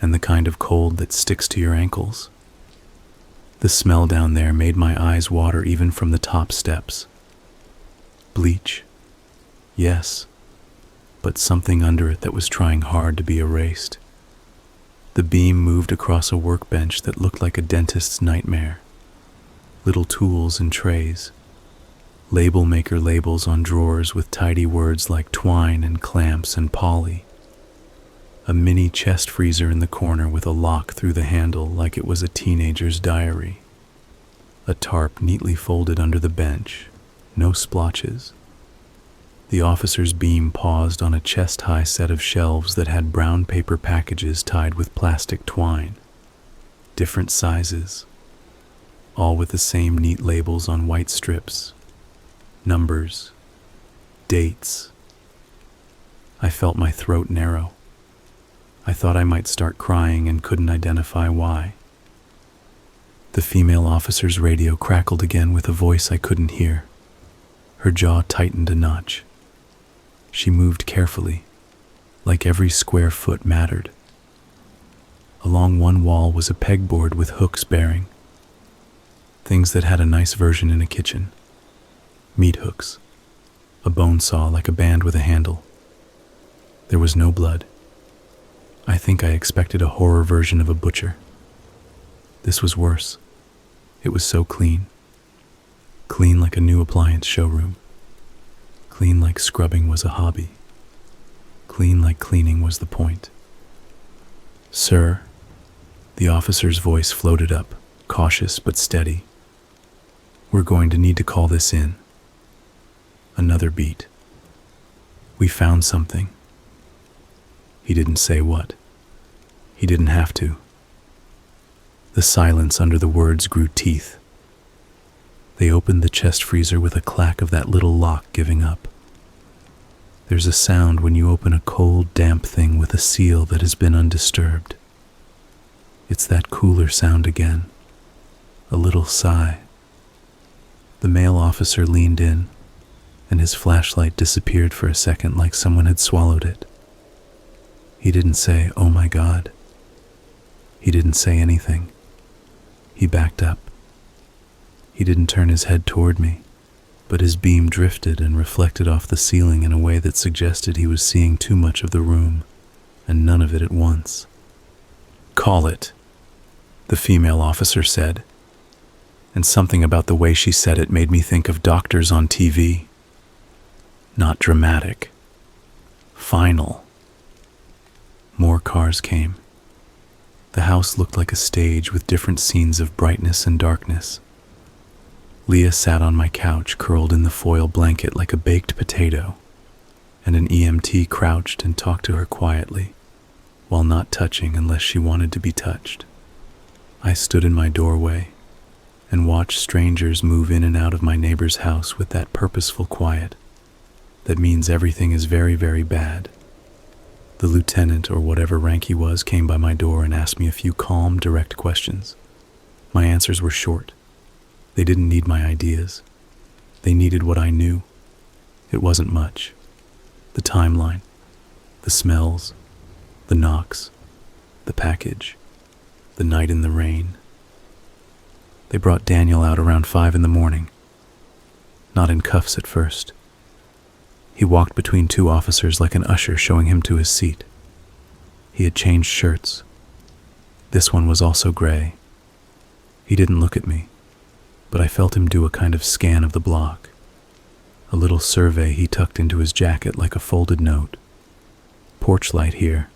and the kind of cold that sticks to your ankles. The smell down there made my eyes water even from the top steps. Bleach. Yes, but something under it that was trying hard to be erased. The beam moved across a workbench that looked like a dentist's nightmare. Little tools and trays. Label maker labels on drawers with tidy words like twine and clamps and poly. A mini chest freezer in the corner with a lock through the handle like it was a teenager's diary. A tarp neatly folded under the bench. No splotches. The officer's beam paused on a chest-high set of shelves that had brown paper packages tied with plastic twine. Different sizes. All with the same neat labels on white strips. Numbers. Dates. I felt my throat narrow. I thought I might start crying and couldn't identify why. The female officer's radio crackled again with a voice I couldn't hear. Her jaw tightened a notch. She moved carefully, like every square foot mattered. Along one wall was a pegboard with hooks bearing. Things that had a nice version in a kitchen. Meat hooks. A bone saw like a band with a handle. There was no blood. I think I expected a horror version of a butcher. This was worse. It was so clean. Clean like a new appliance showroom. Clean like scrubbing was a hobby. Clean like cleaning was the point. "Sir," the officer's voice floated up, cautious but steady. "We're going to need to call this in." Another beat. "We found something." He didn't say what. He didn't have to. The silence under the words grew teeth. They opened the chest freezer with a clack of that little lock giving up. There's a sound when you open a cold, damp thing with a seal that has been undisturbed. It's that cooler sound again. A little sigh. The male officer leaned in, and his flashlight disappeared for a second like someone had swallowed it. He didn't say, "Oh my God." He didn't say anything. He backed up. He didn't turn his head toward me, but his beam drifted and reflected off the ceiling in a way that suggested he was seeing too much of the room, and none of it at once. "Call it," the female officer said, and something about the way she said it made me think of doctors on TV. Not dramatic. Final. More cars came. The house looked like a stage with different scenes of brightness and darkness. Leah sat on my couch, curled in the foil blanket like a baked potato, and an EMT crouched and talked to her quietly, while not touching unless she wanted to be touched. I stood in my doorway and watched strangers move in and out of my neighbor's house with that purposeful quiet that means everything is very, very bad. The lieutenant, or whatever rank he was, came by my door and asked me a few calm, direct questions. My answers were short. They didn't need my ideas. They needed what I knew. It wasn't much. The timeline, the smells, the knocks, the package, the night in the rain. They brought Daniel out around 5 a.m, not in cuffs at first. He walked between two officers like an usher showing him to his seat. He had changed shirts. This one was also gray. He didn't look at me, but I felt him do a kind of scan of the block. A little survey he tucked into his jacket like a folded note. Porch light here.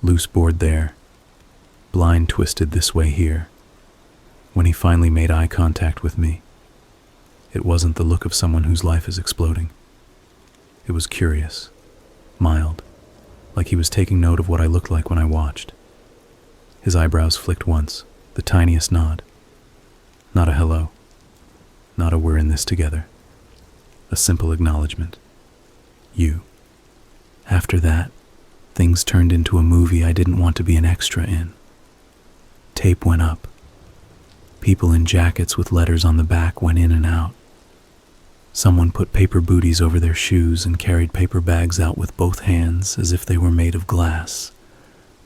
Loose board there. Blind twisted this way here. When he finally made eye contact with me, it wasn't the look of someone whose life is exploding. It was curious, mild, like he was taking note of what I looked like when I watched. His eyebrows flicked once, the tiniest nod. Not a hello, not a "we're in this together." A simple acknowledgement. You. After that, things turned into a movie I didn't want to be an extra in. Tape went up. People in jackets with letters on the back went in and out. Someone put paper booties over their shoes and carried paper bags out with both hands as if they were made of glass.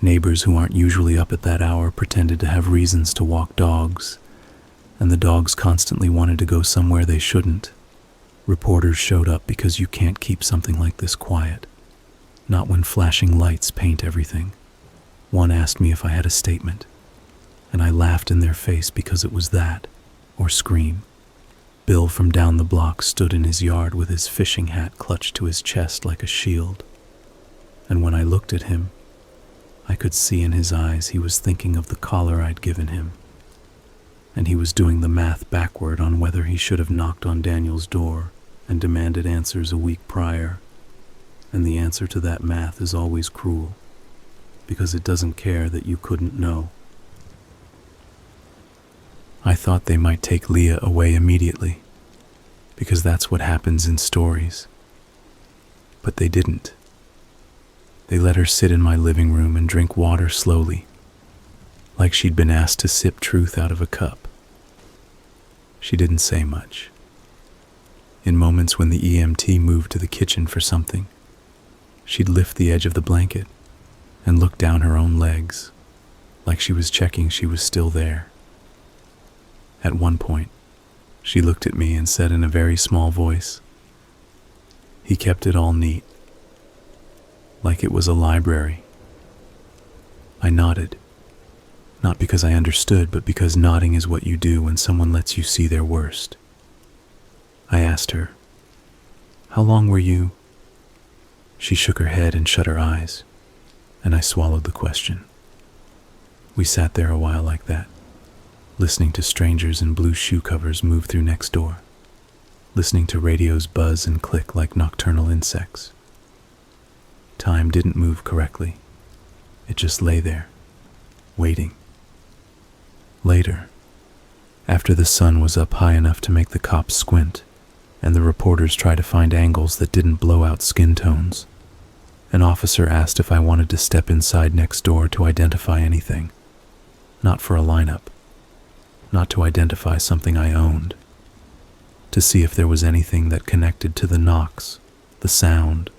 Neighbors who aren't usually up at that hour pretended to have reasons to walk dogs, and the dogs constantly wanted to go somewhere they shouldn't. Reporters showed up because you can't keep something like this quiet. Not when flashing lights paint everything. One asked me if I had a statement, and I laughed in their face because it was that, or scream. Bill from down the block stood in his yard with his fishing hat clutched to his chest like a shield. And when I looked at him, I could see in his eyes he was thinking of the collar I'd given him. And he was doing the math backward on whether he should have knocked on Daniel's door and demanded answers a week prior. And the answer to that math is always cruel, because it doesn't care that you couldn't know. I thought they might take Leah away immediately, because that's what happens in stories. But they didn't. They let her sit in my living room and drink water slowly, like she'd been asked to sip truth out of a cup. She didn't say much. In moments when the EMT moved to the kitchen for something, she'd lift the edge of the blanket and look down her own legs, like she was checking she was still there. At one point, she looked at me and said in a very small voice, "He kept it all neat, like it was a library." I nodded, not because I understood, but because nodding is what you do when someone lets you see their worst. I asked her, "How long were you?" She shook her head and shut her eyes, and I swallowed the question. We sat there a while like that, listening to strangers in blue shoe covers move through next door, listening to radios buzz and click like nocturnal insects. Time didn't move correctly. It just lay there, waiting. Later, after the sun was up high enough to make the cops squint, and the reporters try to find angles that didn't blow out skin tones, an officer asked if I wanted to step inside next door to identify anything. Not for a lineup, not to identify something I owned, to see if there was anything that connected to the knocks, the sound,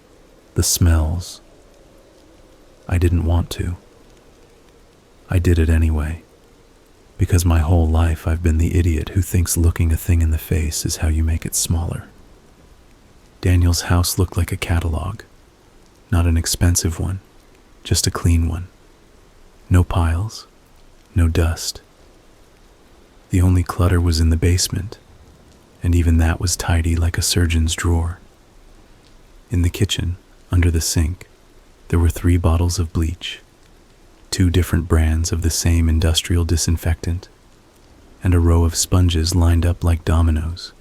the smells. I didn't want to. I did it anyway, because my whole life I've been the idiot who thinks looking a thing in the face is how you make it smaller. Daniel's house looked like a catalog, not an expensive one, just a clean one. No piles, no dust. The only clutter was in the basement, and even that was tidy like a surgeon's drawer. In the kitchen, under the sink, there were 3 bottles of bleach, 2 different brands of the same industrial disinfectant, and a row of sponges lined up like dominoes.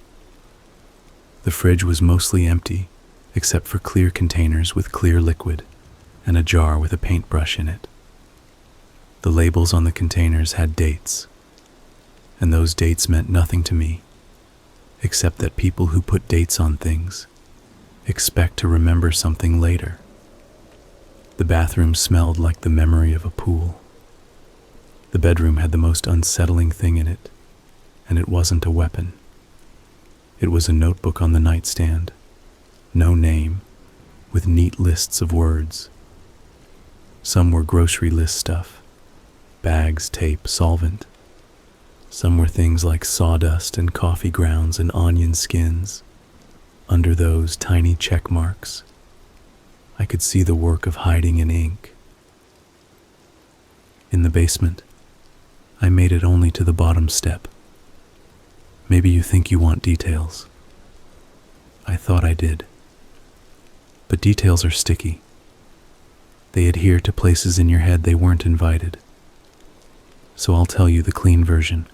The fridge was mostly empty, except for clear containers with clear liquid and a jar with a paintbrush in it. The labels on the containers had dates, and those dates meant nothing to me, except that people who put dates on things expect to remember something later. The bathroom smelled like the memory of a pool. The bedroom had the most unsettling thing in it, and it wasn't a weapon. It was a notebook on the nightstand, no name, with neat lists of words. Some were grocery list stuff, bags, tape, solvent. Some were things like sawdust and coffee grounds and onion skins. Under those tiny check marks, I could see the work of hiding in ink. In the basement, I made it only to the bottom step. Maybe you think you want details. I thought I did. But details are sticky. They adhere to places in your head they weren't invited. So I'll tell you the clean version,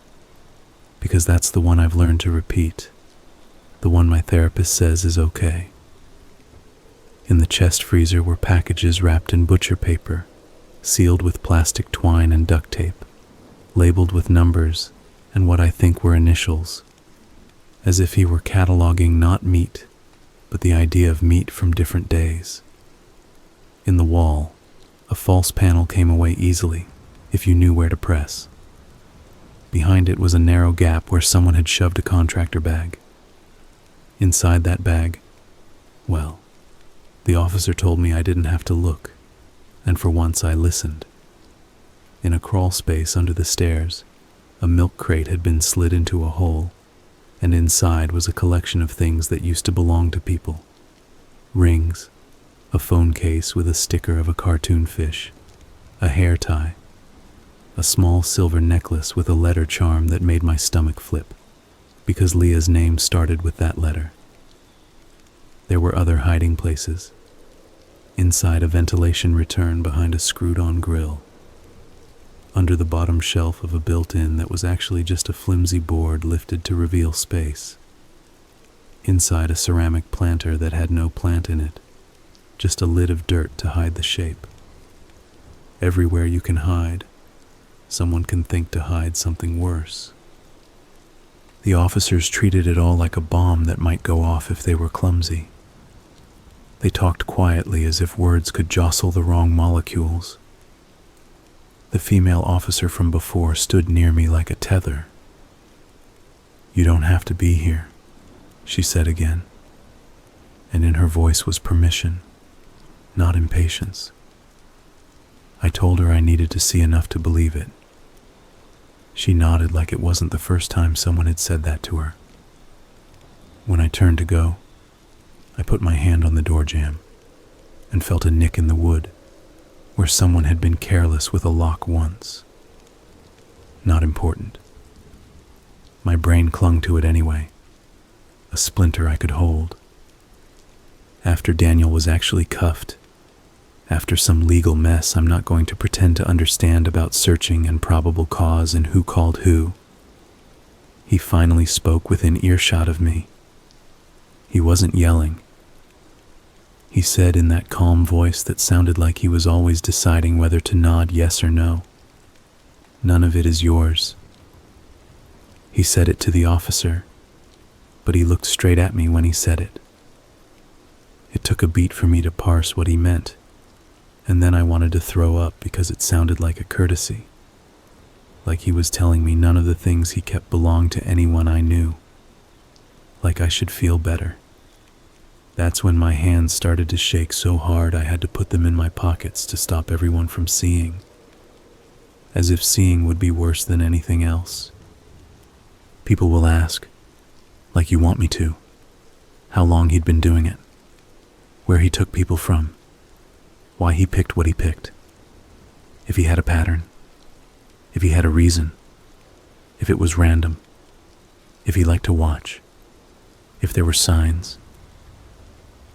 because that's the one I've learned to repeat, the one my therapist says is okay. In the chest freezer were packages wrapped in butcher paper, sealed with plastic twine and duct tape, labeled with numbers and what I think were initials, as if he were cataloging not meat, but the idea of meat from different days. In the wall, a false panel came away easily if you knew where to press. Behind it was a narrow gap where someone had shoved a contractor bag. Inside that bag, well, the officer told me I didn't have to look, and for once I listened. In a crawl space under the stairs, a milk crate had been slid into a hole, and inside was a collection of things that used to belong to people. Rings, a phone case with a sticker of a cartoon fish, a hair tie, a small silver necklace with a letter charm that made my stomach flip, because Leah's name started with that letter. There were other hiding places. Inside a ventilation return behind a screwed-on grill. Under the bottom shelf of a built-in that was actually just a flimsy board lifted to reveal space. Inside a ceramic planter that had no plant in it, just a lid of dirt to hide the shape. Everywhere you can hide, someone can think to hide something worse. The officers treated it all like a bomb that might go off if they were clumsy. They talked quietly as if words could jostle the wrong molecules. The female officer from before stood near me like a tether. "You don't have to be here," she said again, and in her voice was permission, not impatience. I told her I needed to see enough to believe it. She nodded like it wasn't the first time someone had said that to her. When I turned to go, I put my hand on the door jamb and felt a nick in the wood where someone had been careless with a lock once. Not important. My brain clung to it anyway, a splinter I could hold. After Daniel was actually cuffed, after some legal mess I'm not going to pretend to understand about searching and probable cause and who called who, he finally spoke within earshot of me. He wasn't yelling. He said in that calm voice that sounded like he was always deciding whether to nod yes or no, "None of it is yours." He said it to the officer, but he looked straight at me when he said it. It took a beat for me to parse what he meant, and then I wanted to throw up because it sounded like a courtesy, like he was telling me none of the things he kept belonged to anyone I knew, like I should feel better. That's when my hands started to shake so hard I had to put them in my pockets to stop everyone from seeing, as if seeing would be worse than anything else. People will ask, like you want me to, how long he'd been doing it, where he took people from, why he picked what he picked, if he had a pattern, if he had a reason, if it was random, if he liked to watch, if there were signs.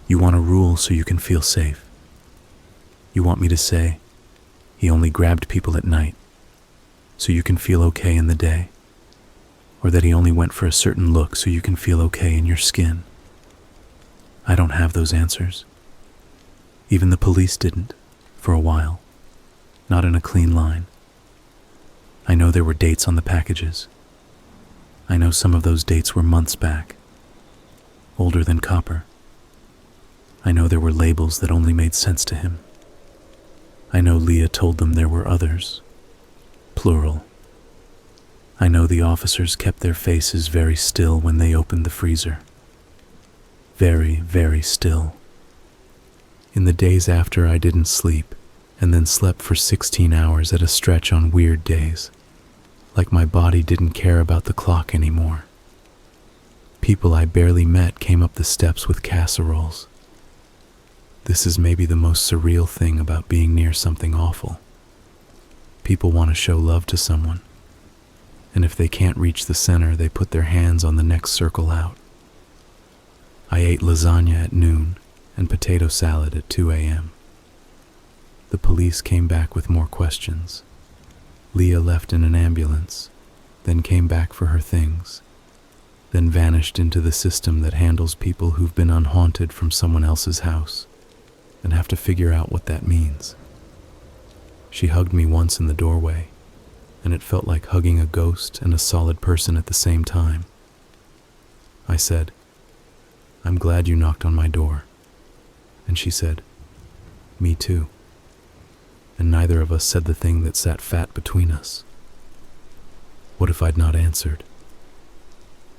You want a rule so you can feel safe. You want me to say, he only grabbed people at night, so you can feel okay in the day, or that he only went for a certain look so you can feel okay in your skin. I don't have those answers. Even the police didn't, for a while, not in a clean line. I know there were dates on the packages. I know some of those dates were months back, older than copper. I know there were labels that only made sense to him. I know Leah told them there were others, plural. I know the officers kept their faces very still when they opened the freezer. Very, very still. In the days after, I didn't sleep, and then slept for 16 hours at a stretch on weird days, like my body didn't care about the clock anymore. People I barely met came up the steps with casseroles. This is maybe the most surreal thing about being near something awful. People want to show love to someone, and if they can't reach the center, they put their hands on the next circle out. I ate lasagna at noon and potato salad at 2 a.m. The police came back with more questions. Leah left in an ambulance, then came back for her things, then vanished into the system that handles people who've been unhaunted from someone else's house and have to figure out what that means. She hugged me once in the doorway, and it felt like hugging a ghost and a solid person at the same time. I said, "I'm glad you knocked on my door." And she said, "Me too." And neither of us said the thing that sat fat between us. What if I'd not answered?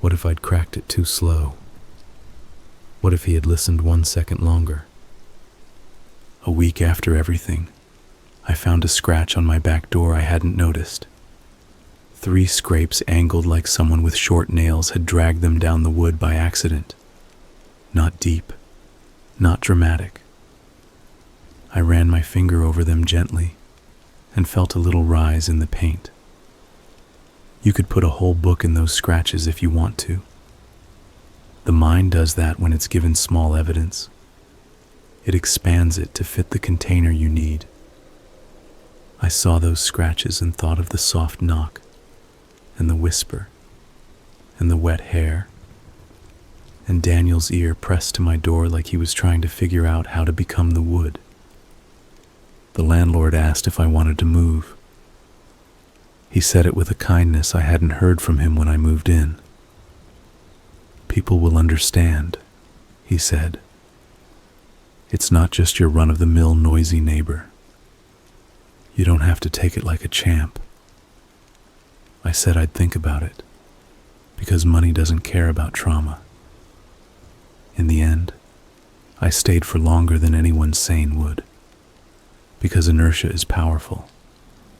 What if I'd cracked it too slow? What if he had listened 1 second longer? A week after everything, I found a scratch on my back door I hadn't noticed. 3 scrapes angled like someone with short nails had dragged them down the wood by accident. Not deep, not dramatic. I ran my finger over them gently and felt a little rise in the paint. You could put a whole book in those scratches if you want to. The mind does that when it's given small evidence. It expands it to fit the container you need. I saw those scratches and thought of the soft knock, and the whisper, and the wet hair, and Daniel's ear pressed to my door like he was trying to figure out how to become the wood. The landlord asked if I wanted to move. He said it with a kindness I hadn't heard from him when I moved in. "People will understand," he said. "It's not just your run-of-the-mill noisy neighbor. You don't have to take it like a champ." I said I'd think about it, because money doesn't care about trauma. In the end, I stayed for longer than anyone sane would, because inertia is powerful,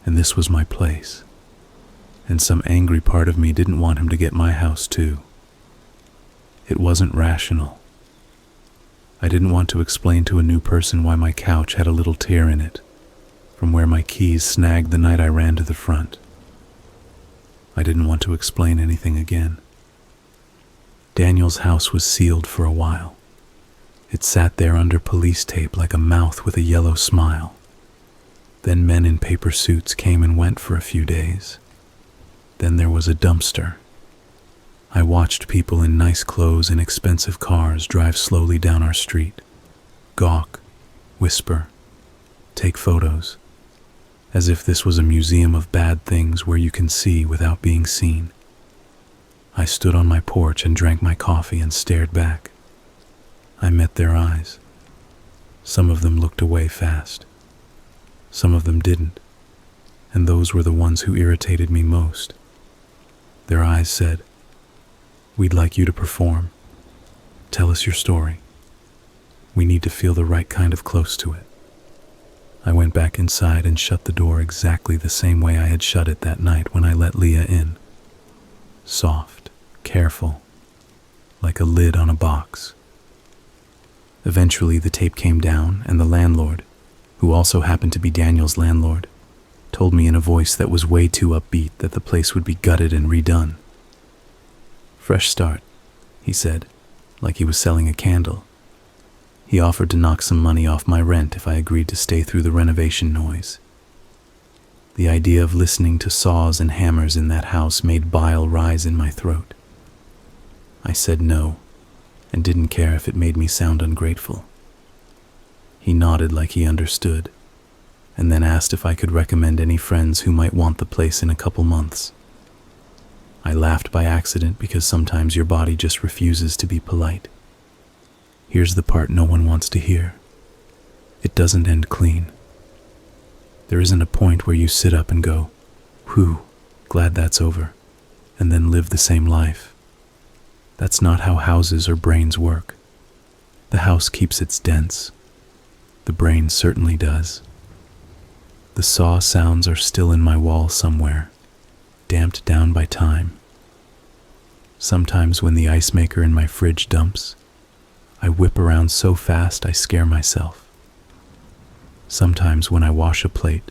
and this was my place, and some angry part of me didn't want him to get my house too. It wasn't rational. I didn't want to explain to a new person why my couch had a little tear in it, from where my keys snagged the night I ran to the front. I didn't want to explain anything again. Daniel's house was sealed for a while. It sat there under police tape like a mouth with a yellow smile. Then men in paper suits came and went for a few days. Then there was a dumpster. I watched people in nice clothes and expensive cars drive slowly down our street, gawk, whisper, take photos, as if this was a museum of bad things where you can see without being seen. I stood on my porch and drank my coffee and stared back. I met their eyes. Some of them looked away fast. Some of them didn't, and those were the ones who irritated me most. Their eyes said, "We'd like you to perform. Tell us your story. We need to feel the right kind of close to it." I went back inside and shut the door exactly the same way I had shut it that night when I let Leah in. Soft, careful, like a lid on a box. Eventually the tape came down, and the landlord, who also happened to be Daniel's landlord, told me in a voice that was way too upbeat that the place would be gutted and redone. "Fresh start," he said, like he was selling a candle. He offered to knock some money off my rent if I agreed to stay through the renovation noise. The idea of listening to saws and hammers in that house made bile rise in my throat. I said no, and didn't care if it made me sound ungrateful. He nodded like he understood, and then asked if I could recommend any friends who might want the place in a couple months. I laughed by accident because sometimes your body just refuses to be polite. Here's the part no one wants to hear. It doesn't end clean. There isn't a point where you sit up and go, "Whew, glad that's over," and then live the same life. That's not how houses or brains work. The house keeps its dents. The brain certainly does. The saw sounds are still in my wall somewhere, damped down by time. Sometimes when the ice maker in my fridge dumps, I whip around so fast I scare myself. Sometimes when I wash a plate,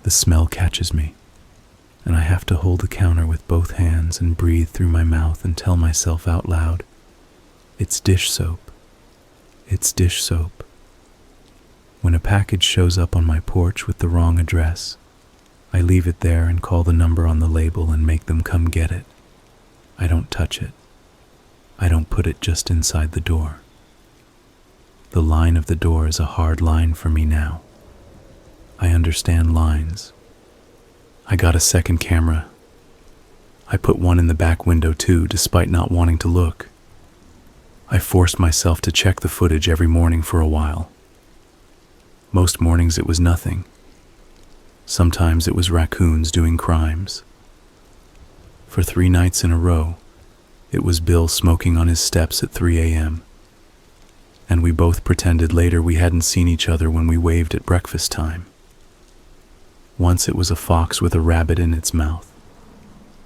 the smell catches me, and I have to hold the counter with both hands and breathe through my mouth and tell myself out loud, "It's dish soap. It's dish soap." When a package shows up on my porch with the wrong address, I leave it there and call the number on the label and make them come get it. I don't touch it. I don't put it just inside the door. The line of the door is a hard line for me now. I understand lines. I got a second camera. I put one in the back window too, despite not wanting to look. I forced myself to check the footage every morning for a while. Most mornings it was nothing. Sometimes it was raccoons doing crimes. For 3 nights in a row, it was Bill smoking on his steps at 3 a.m. And we both pretended later we hadn't seen each other when we waved at breakfast time. Once it was a fox with a rabbit in its mouth,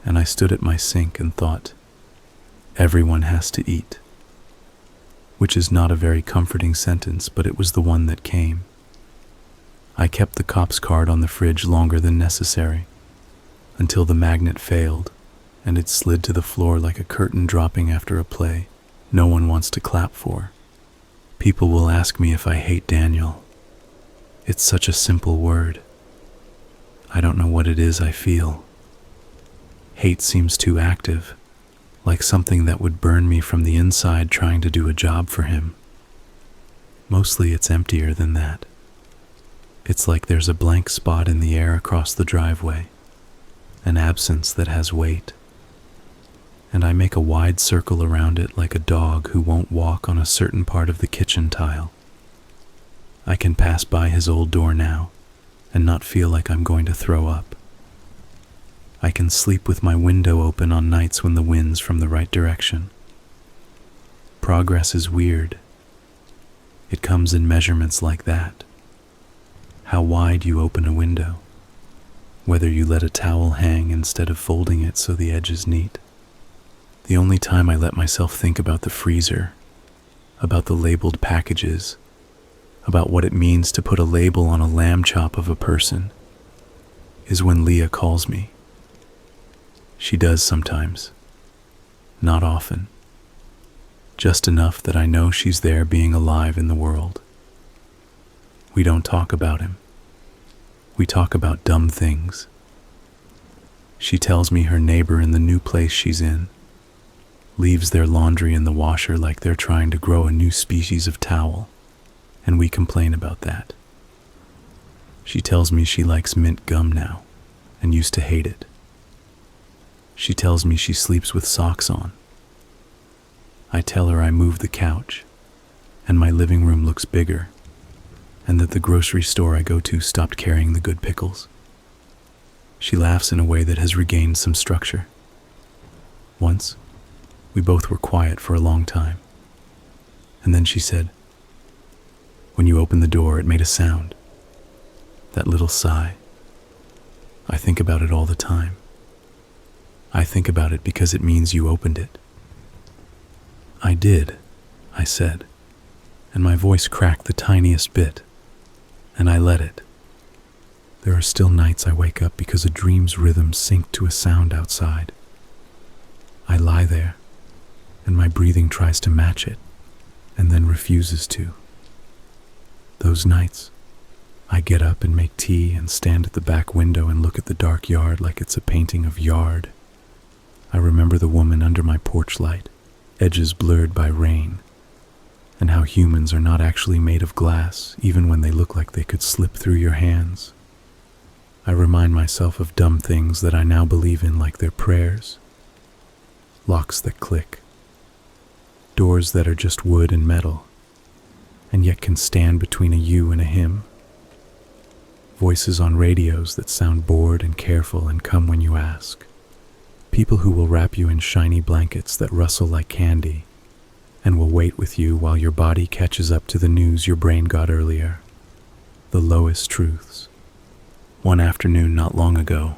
and I stood at my sink and thought, everyone has to eat. Which is not a very comforting sentence, but it was the one that came. I kept the cop's card on the fridge longer than necessary, until the magnet failed, and it slid to the floor like a curtain dropping after a play no one wants to clap for. People will ask me if I hate Daniel. It's such a simple word. I don't know what it is I feel. Hate seems too active, like something that would burn me from the inside trying to do a job for him. Mostly it's emptier than that. It's like there's a blank spot in the air across the driveway, an absence that has weight. And I make a wide circle around it like a dog who won't walk on a certain part of the kitchen tile. I can pass by his old door now and not feel like I'm going to throw up. I can sleep with my window open on nights when the wind's from the right direction. progress is weird. It comes in measurements like that. How wide you open a window, whether you let a towel hang instead of folding it so the edge is neat. The only time I let myself think about the freezer, about the labeled packages, about what it means to put a label on a lamb chop of a person, is when Leah calls me. She does sometimes, not often, just enough that I know she's there being alive in the world. We don't talk about him. We talk about dumb things. She tells me her neighbor in the new place she's in leaves their laundry in the washer like they're trying to grow a new species of towel, and we complain about that. She tells me she likes mint gum now and used to hate it. She tells me she sleeps with socks on. I tell her I moved the couch and my living room looks bigger, and that the grocery store I go to stopped carrying the good pickles. She laughs in a way that has regained some structure. Once, we both were quiet for a long time, and then she said, "When you opened the door, it made a sound. That little sigh. I think about it all the time. I think about it because it means you opened it." "I did," I said, and my voice cracked the tiniest bit, and I let it. There are still nights I wake up because a dream's rhythm synced to a sound outside. I lie there, and my breathing tries to match it, and then refuses to. Those nights, I get up and make tea and stand at the back window and look at the dark yard like it's a painting of yard. I remember the woman under my porch light, edges blurred by rain, and how humans are not actually made of glass, even when they look like they could slip through your hands. I remind myself of dumb things that I now believe in, like their prayers, locks that click, doors that are just wood and metal, and yet can stand between a you and a him, voices on radios that sound bored and careful and come when you ask, people who will wrap you in shiny blankets that rustle like candy, and will wait with you while your body catches up to the news your brain got earlier, the lowest truths. One afternoon not long ago,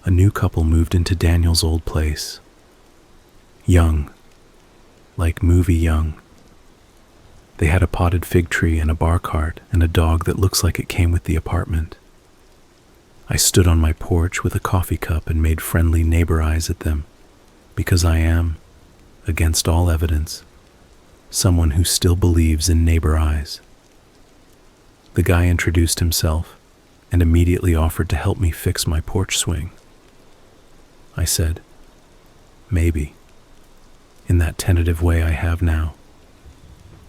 a new couple moved into Daniel's old place. Young, like movie young. They had a potted fig tree and a bar cart and a dog that looks like it came with the apartment. I stood on my porch with a coffee cup and made friendly neighbor eyes at them, because I am, against all evidence, someone who still believes in neighbor eyes. The guy introduced himself and immediately offered to help me fix my porch swing. I said, "Maybe," in that tentative way I have now,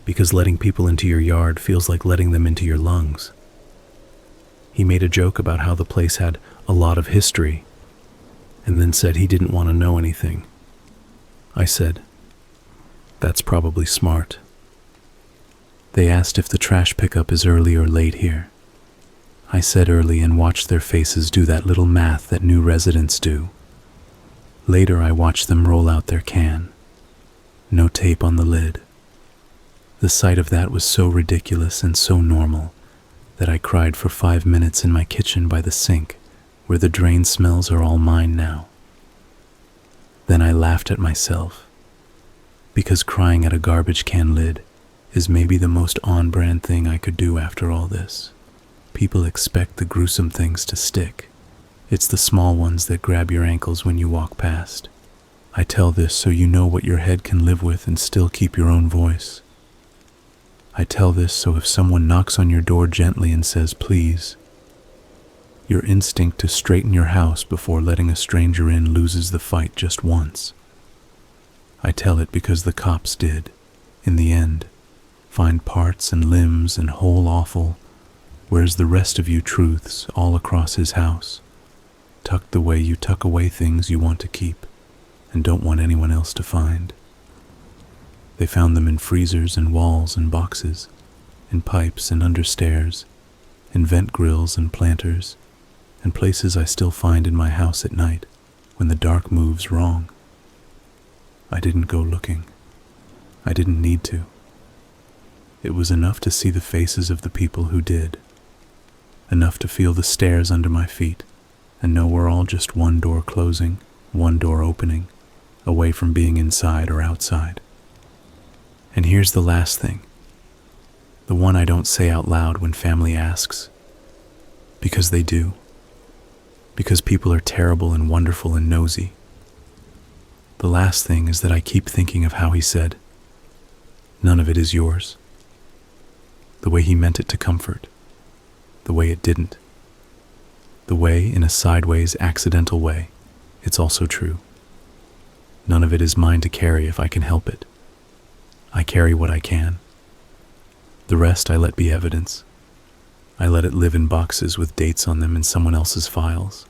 because letting people into your yard feels like letting them into your lungs. He made a joke about how the place had a lot of history, and then said he didn't want to know anything. I said, "That's probably smart." They asked if the trash pickup is early or late here. I said early and watched their faces do that little math that new residents do. Later I watched them roll out their can. No tape on the lid. The sight of that was so ridiculous and so normal that I cried for 5 minutes in my kitchen by the sink, where the drain smells are all mine now. Then I laughed at myself, because crying at a garbage can lid is maybe the most on-brand thing I could do after all this. People expect the gruesome things to stick. It's the small ones that grab your ankles when you walk past. I tell this so you know what your head can live with and still keep your own voice. I tell this so if someone knocks on your door gently and says, "Please," your instinct to straighten your house before letting a stranger in loses the fight just once. I tell it because the cops did, in the end, find parts and limbs and whole offal, whereas the rest of you truths all across his house, tucked the way you tuck away things you want to keep and don't want anyone else to find. They found them in freezers and walls and boxes, in pipes and under stairs, in vent grills and planters, and places I still find in my house at night when the dark moves wrong. I didn't go looking. I didn't need to. It was enough to see the faces of the people who did. Enough to feel the stairs under my feet and know we're all just one door closing, one door opening, away from being inside or outside. And here's the last thing. The one I don't say out loud when family asks. Because they do. Because people are terrible and wonderful and nosy. The last thing is that I keep thinking of how he said, "None of it is yours." The way he meant it to comfort. The way it didn't. The way, in a sideways, accidental way, it's also true. None of it is mine to carry if I can help it. I carry what I can. The rest I let be evidence. I let it live in boxes with dates on them in someone else's files.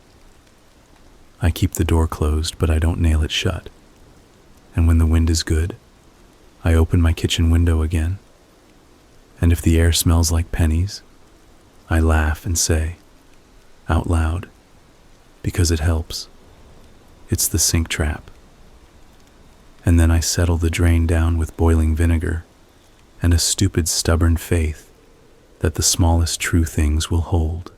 I keep the door closed, but I don't nail it shut. And when the wind is good, I open my kitchen window again. And if the air smells like pennies, I laugh and say, out loud, because it helps. It's the sink trap. And then I settle the drain down with boiling vinegar and a stupid, stubborn faith that the smallest true things will hold.